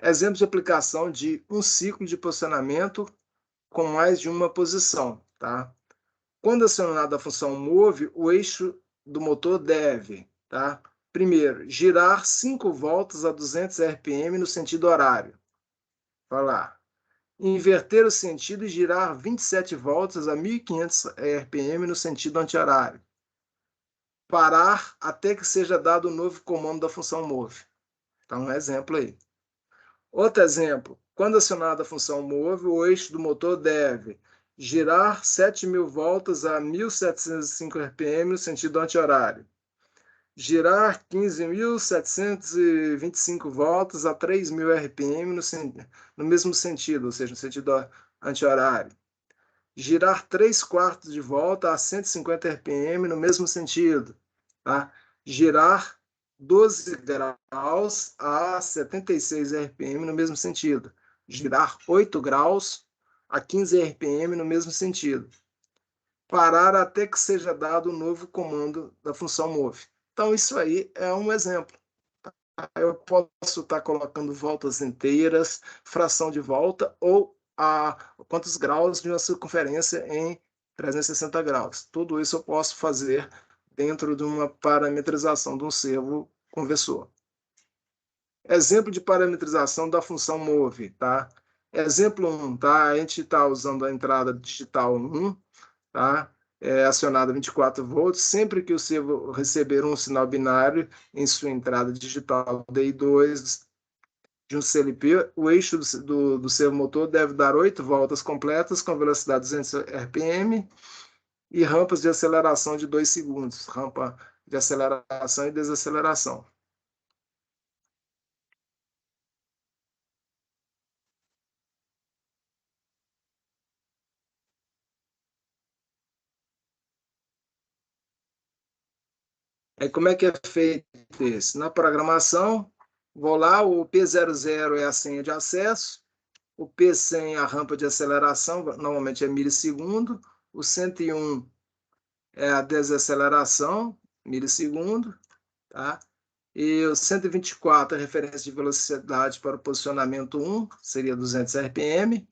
Exemplo de aplicação de um ciclo de posicionamento com mais de uma posição, tá? Quando acionada a função move, o eixo do motor deve, tá? Primeiro, girar 5 voltas a 200 RPM no sentido horário. Vai lá. Inverter o sentido e girar 27 voltas a 1.500 RPM no sentido anti-horário. Parar até que seja dado o novo comando da função move. Então, um exemplo aí. Outro exemplo. Quando acionada a função move, o eixo do motor deve girar 7.000 voltas a 1.705 RPM no sentido anti-horário. Girar 15.725 voltas a 3.000 RPM no mesmo sentido, ou seja, no sentido anti-horário. Girar 3/4 de volta a 150 RPM no mesmo sentido. Tá? Girar 12 graus a 76 RPM no mesmo sentido. Girar 8 graus a 15 RPM no mesmo sentido. Parar até que seja dado o novo comando da função move. Então, isso aí é um exemplo. Eu posso estar colocando voltas inteiras, fração de volta, ou quantos graus de uma circunferência em 360 graus. Tudo isso eu posso fazer dentro de uma parametrização de um servo conversor. Exemplo de parametrização da função move, tá? Exemplo 1, tá? A gente está usando a entrada digital 1, tá? Acionada 24 volts, sempre que o servo receber um sinal binário em sua entrada digital DI2 de um CLP, o eixo do servo motor deve dar 8 voltas completas com velocidade 200 RPM e rampas de aceleração de 2 segundos, rampa de aceleração e desaceleração. Aí, como é que é feito isso? Na programação, vou lá, o P00 é a senha de acesso, o P100 é a rampa de aceleração, normalmente é milissegundo, o 101 é a desaceleração, milissegundo, tá? E o 124 é a referência de velocidade para o posicionamento 1, seria 200 RPM.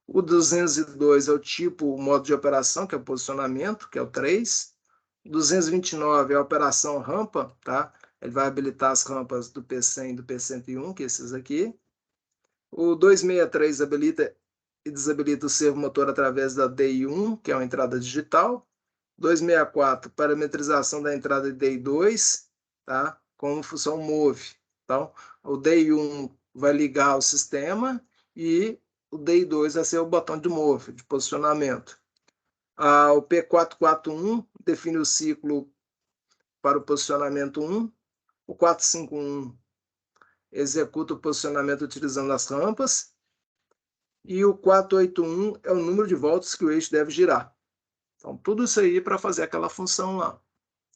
O 202 é o tipo, o modo de operação, que é o posicionamento, que é o 3. 229 é a operação rampa, tá? Ele vai habilitar as rampas do P100 e do P101, que é esses aqui. O 263 habilita e desabilita o servo motor através da DI1, que é uma entrada digital. 264, parametrização da entrada de DI2, tá? Com função move. Então, o DI1 vai ligar o sistema e o DI2 vai ser o botão de move, de posicionamento. O P441 define o ciclo para o posicionamento 1. O 451 executa o posicionamento utilizando as rampas. E o 481 é o número de voltas que o eixo deve girar. Então, tudo isso aí para fazer aquela função lá.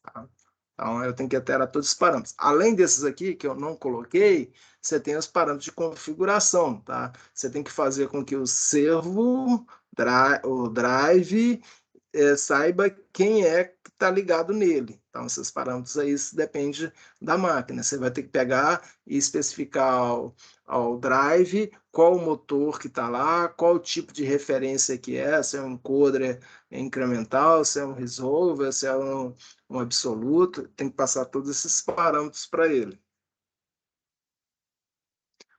Tá? Então, eu tenho que alterar todos os parâmetros. Além desses aqui, que eu não coloquei, você tem os parâmetros de configuração. Tá? Você tem que fazer com que o servo, o drive, saiba quem é que está ligado nele. Então, esses parâmetros aí depende da máquina. Você vai ter que pegar e especificar ao drive qual o motor que está lá, qual o tipo de referência que é, se é um encoder incremental, se é um resolver, se é um absoluto. Tem que passar todos esses parâmetros para ele.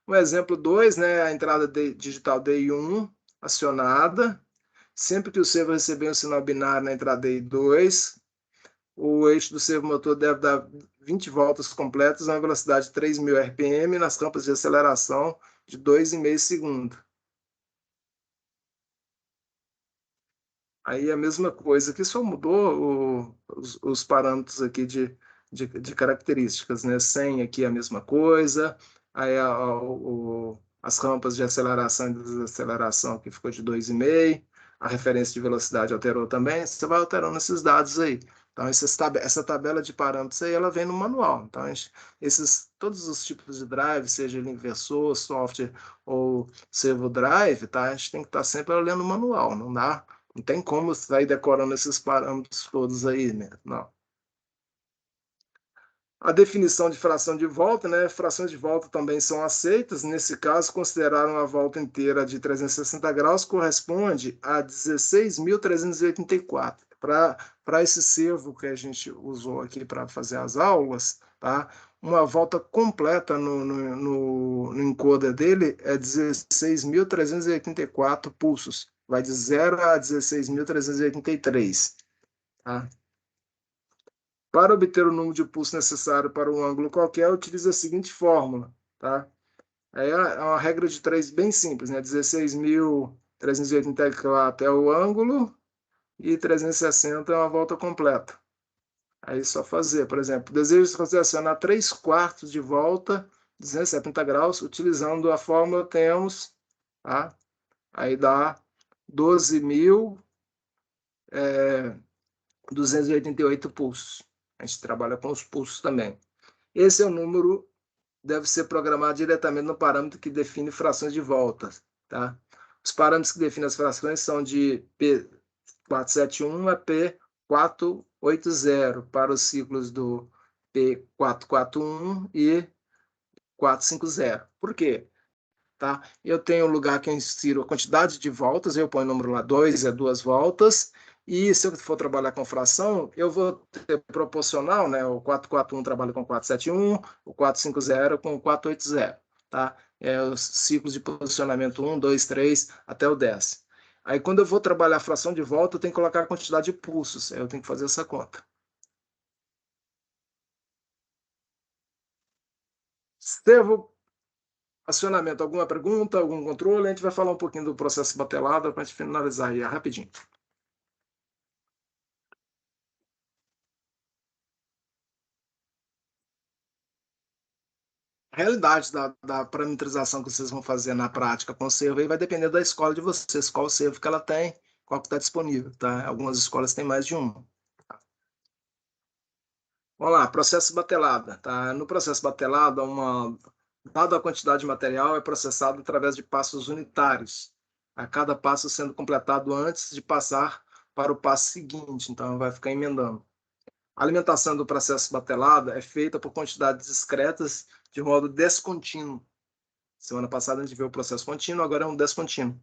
O exemplo 2, né, a entrada digital DI1 acionada. Sempre que o servo receber um sinal binário na entrada DI2, o eixo do servo motor deve dar 20 voltas completas a uma velocidade de 3.000 RPM nas rampas de aceleração de 2,5 segundos. Aí a mesma coisa, que só mudou os parâmetros aqui de características, né? 100 aqui é a mesma coisa, aí as rampas de aceleração e desaceleração aqui ficou de 2,5, a referência de velocidade alterou também, você vai alterando esses dados aí. Então, essa tabela de parâmetros aí, ela vem no manual. Então, todos os tipos de drive, seja ele inversor, software ou servo drive, tá? A gente tem que estar sempre olhando o manual, não dá? Não tem como sair decorando esses parâmetros todos aí, né? Não. A definição de fração de volta, né? Frações de volta também são aceitas. Nesse caso, considerar uma volta inteira de 360 graus corresponde a 16.384. Para esse servo que a gente usou aqui para fazer as aulas, tá? Uma volta completa no encoder dele é 16.384 pulsos. Vai de 0 a 16.383. Tá? Para obter o número de pulsos necessário para um ângulo qualquer, utilize a seguinte fórmula. Tá? É uma regra de 3 bem simples, né? 16.384 é o ângulo e 360 é uma volta completa. Aí é só fazer, por exemplo, desejo acionar 3 quartos de volta, 270 graus, utilizando a fórmula temos, tá? Aí dá 12.288 pulsos. A gente trabalha com os pulsos também. Esse é o número, deve ser programado diretamente no parâmetro que define frações de voltas. Tá? Os parâmetros que definem as frações são de P471 a P480 para os ciclos do P441 e 450. Por quê? Tá? Eu tenho um lugar que eu insiro a quantidade de voltas, eu ponho o número lá 2, é 2 voltas, e se eu for trabalhar com fração, eu vou ter proporcional, né? O 441 trabalha com 471, o 450 com 480, tá? É os ciclos de posicionamento 1, 2, 3, até o 10. Aí, quando eu vou trabalhar a fração de volta, eu tenho que colocar a quantidade de pulsos, eu tenho que fazer essa conta. Servo acionamento, alguma pergunta, algum controle? A gente vai falar um pouquinho do processo batelada para a gente finalizar aí rapidinho. A realidade da parametrização que vocês vão fazer na prática com o servo aí vai depender da escola de vocês, qual servo que ela tem, qual que está disponível, tá? Algumas escolas têm mais de um. Vamos lá, processo batelada, tá? No processo batelada, dada a quantidade de material, é processado através de passos unitários, a cada passo sendo completado antes de passar para o passo seguinte, então vai ficar emendando. A alimentação do processo batelada é feita por quantidades discretas de modo descontínuo. Semana passada a gente viu o processo contínuo, agora é um descontínuo.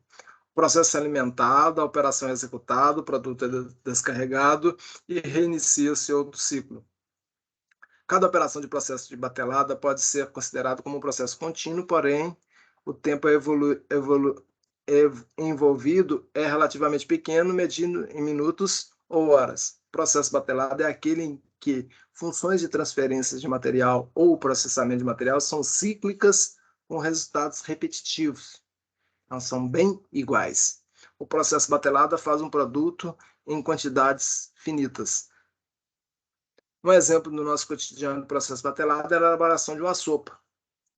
O processo é alimentado, a operação é executada, o produto é descarregado e reinicia-se outro ciclo. Cada operação de processo de batelada pode ser considerado como um processo contínuo, porém, o tempo é envolvido é relativamente pequeno, medido em minutos ou horas. O processo batelado é aquele em que funções de transferência de material ou processamento de material são cíclicas com resultados repetitivos. Então, são bem iguais. O processo batelada faz um produto em quantidades finitas. Um exemplo no nosso cotidiano do processo batelada é a elaboração de uma sopa.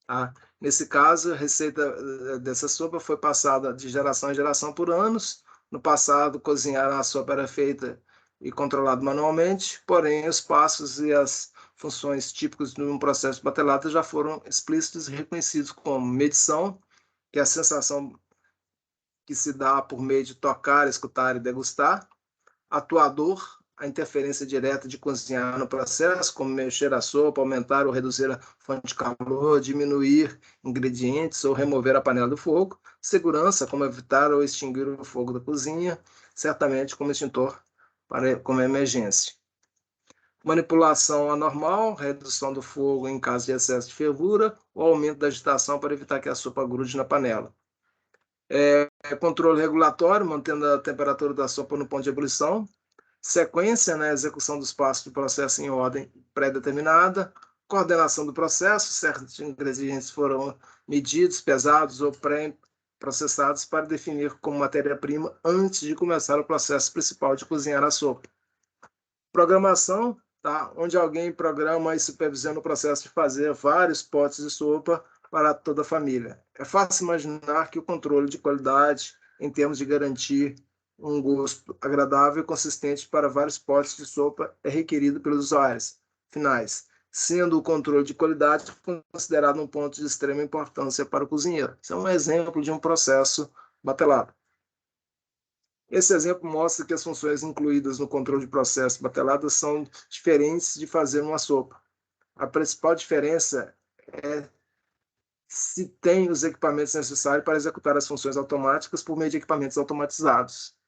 Tá? Nesse caso, a receita dessa sopa foi passada de geração em geração por anos. No passado, cozinhar a sopa era feita e controlado manualmente, porém, os passos e as funções típicos de um processo batelada já foram explícitos e reconhecidos como medição, que é a sensação que se dá por meio de tocar, escutar e degustar. Atuador, a interferência direta de cozinhar no processo, como mexer a sopa, aumentar ou reduzir a fonte de calor, diminuir ingredientes ou remover a panela do fogo. Segurança, como evitar ou extinguir o fogo da cozinha, certamente como extintor como emergência. Manipulação anormal, redução do fogo em caso de excesso de fervura ou aumento da agitação para evitar que a sopa grude na panela. Controle regulatório, mantendo a temperatura da sopa no ponto de ebulição. Sequência, né, execução dos passos do processo em ordem pré-determinada. Coordenação do processo, certos ingredientes foram medidos, pesados ou pré-processados para definir como matéria-prima antes de começar o processo principal de cozinhar a sopa. Programação, tá, onde alguém programa e supervisiona o processo de fazer vários potes de sopa para toda a família. É fácil imaginar que o controle de qualidade, em termos de garantir um gosto agradável e consistente para vários potes de sopa, é requerido pelos usuários finais, sendo o controle de qualidade considerado um ponto de extrema importância para o cozinheiro. Isso é um exemplo de um processo batelado. Esse exemplo mostra que as funções incluídas no controle de processo batelado são diferentes de fazer uma sopa. A principal diferença é se tem os equipamentos necessários para executar as funções automáticas por meio de equipamentos automatizados.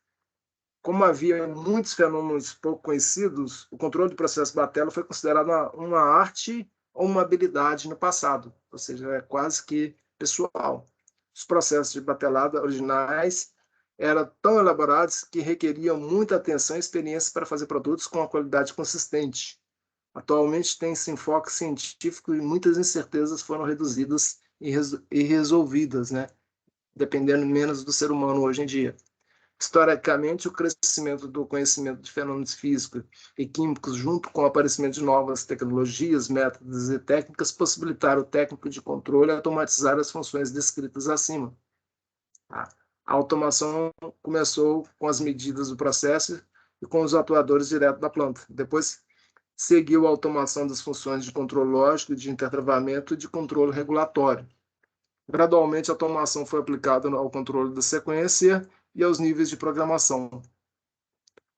Como havia muitos fenômenos pouco conhecidos, o controle do processo Batelo foi considerado uma arte ou uma habilidade no passado, ou seja, é quase que pessoal. Os processos de batelada originais eram tão elaborados que requeriam muita atenção e experiência para fazer produtos com uma qualidade consistente. Atualmente tem-se enfoque científico e muitas incertezas foram reduzidas e resolvidas, né? Dependendo menos do ser humano hoje em dia. Historicamente, o crescimento do conhecimento de fenômenos físicos e químicos, junto com o aparecimento de novas tecnologias, métodos e técnicas, possibilitaram o técnico de controle automatizar as funções descritas acima. A automação começou com as medidas do processo e com os atuadores direto da planta. Depois, seguiu a automação das funções de controle lógico, de intertravamento e de controle regulatório. Gradualmente, a automação foi aplicada ao controle da sequência e aos níveis de programação.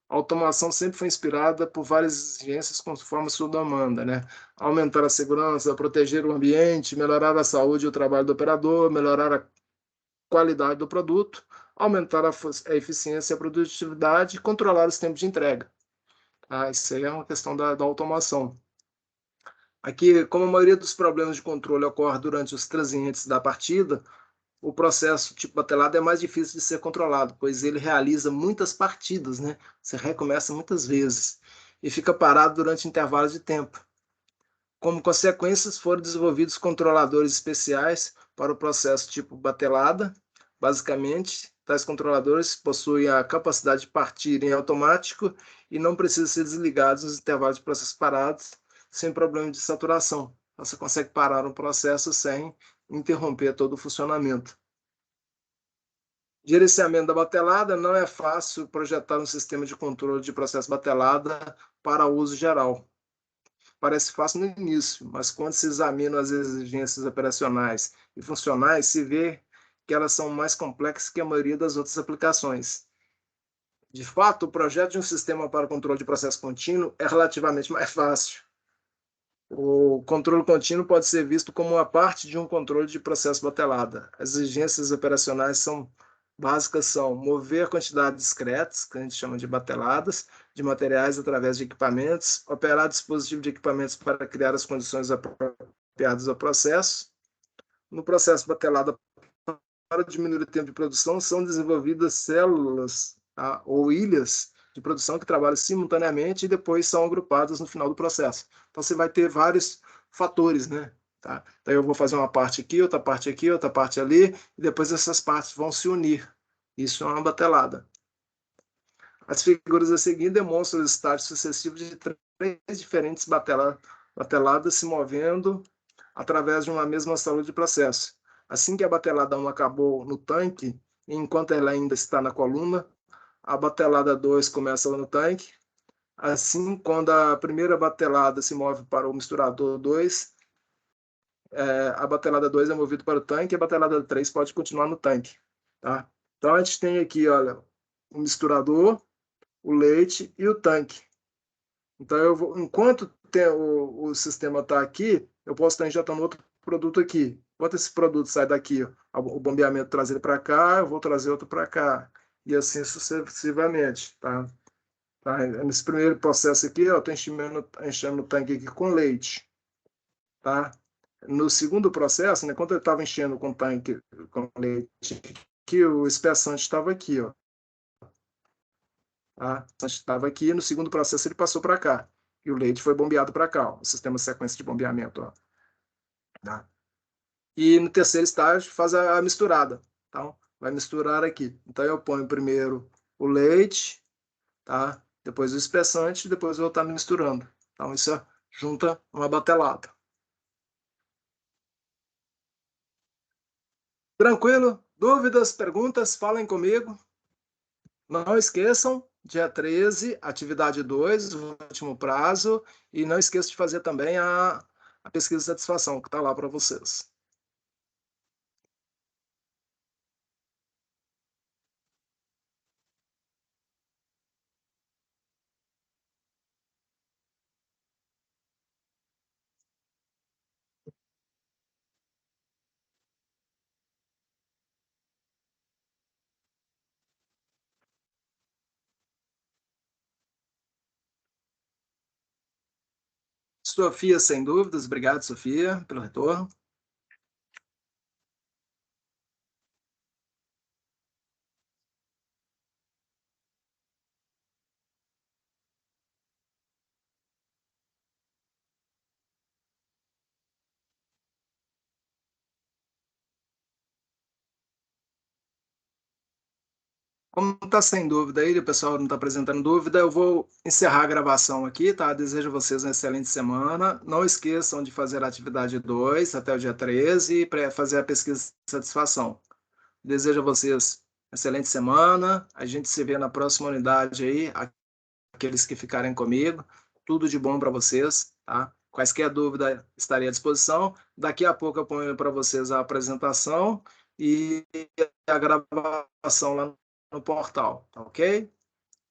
A automação sempre foi inspirada por várias exigências conforme sua demanda, né? Aumentar a segurança, proteger o ambiente, melhorar a saúde e o trabalho do operador, melhorar a qualidade do produto, aumentar a eficiência e a produtividade e controlar os tempos de entrega. Isso aí é uma questão da automação. Aqui, como a maioria dos problemas de controle ocorre durante os transientes da partida, o processo tipo batelado é mais difícil de ser controlado, pois ele realiza muitas partidas, né? Você recomeça muitas vezes e fica parado durante intervalos de tempo. Como consequências, foram desenvolvidos controladores especiais para o processo tipo batelada. Basicamente, tais controladores possuem a capacidade de partir em automático e não precisam ser desligados nos intervalos de processo parados, sem problema de saturação. Você consegue parar um processo sem interromper todo o funcionamento. Gerenciamento da batelada: não é fácil projetar um sistema de controle de processo batelada para uso geral. Parece fácil no início, mas quando se examina as exigências operacionais e funcionais, se vê que elas são mais complexas que a maioria das outras aplicações. De fato, o projeto de um sistema para o controle de processo contínuo é relativamente mais fácil. O controle contínuo pode ser visto como uma parte de um controle de processo batelada. As exigências operacionais básicas são mover quantidades discretas, que a gente chama de bateladas, de materiais através de equipamentos, operar dispositivo de equipamentos para criar as condições apropriadas ao processo. No processo batelada diminuir o tempo de produção, são desenvolvidas células, tá, ou ilhas de produção que trabalham simultaneamente e depois são agrupadas no final do processo. Então, você vai ter vários fatores, né? Tá? Então, eu vou fazer uma parte aqui, outra parte ali, e depois essas partes vão se unir. Isso é uma batelada. As figuras a seguir demonstram os estágios sucessivos de três diferentes bateladas se movendo através de uma mesma célula de processo. Assim que a batelada 1 acabou no tanque, enquanto ela ainda está na coluna, a batelada 2 começa no tanque. Assim, quando a primeira batelada se move para o misturador 2, a batelada 2 é movida para o tanque e a batelada 3 pode continuar no tanque. Tá? Então, a gente tem aqui, olha, o misturador, o leite e o tanque. Então, enquanto o sistema está aqui, eu posso estar injetando outro produto aqui. Enquanto esse produto sai daqui, o bombeamento traz ele para cá, eu vou trazer outro para cá. E assim sucessivamente. Tá? Nesse primeiro processo aqui, eu estou enchendo o tanque aqui com leite. Tá? No segundo processo, né, quando eu estava enchendo com o tanque com leite, que o espessante estava aqui. Ó. Tá? Estava aqui, no segundo processo ele passou para cá. E o leite foi bombeado para cá, ó, o sistema de sequência de bombeamento. Ó, tá? E no terceiro estágio faz a misturada. Então, vai misturar aqui. Então, eu ponho primeiro o leite, tá? Depois o espessante, depois eu vou estar misturando. Então, isso junta uma batelada. Tranquilo? Dúvidas, perguntas? Falem comigo. Não esqueçam, dia 13, atividade 2, o último prazo. E não esqueça de fazer também a pesquisa de satisfação, que está lá para vocês. Sofia, sem dúvidas. Obrigado, Sofia, pelo retorno. Como está sem dúvida aí, o pessoal não está apresentando dúvida, eu vou encerrar a gravação aqui, tá? Desejo a vocês uma excelente semana. Não esqueçam de fazer a atividade 2 até o dia 13 para fazer a pesquisa de satisfação. Desejo a vocês uma excelente semana. A gente se vê na próxima unidade aí, aqueles que ficarem comigo. Tudo de bom para vocês, tá? Quaisquer dúvida, estarei à disposição. Daqui a pouco eu ponho para vocês a apresentação e a gravação lá no portal, tá ok?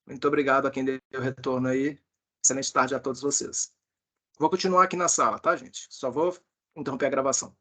Muito obrigado a quem deu retorno aí. Excelente tarde a todos vocês. Vou continuar aqui na sala, tá, gente? Só vou interromper a gravação.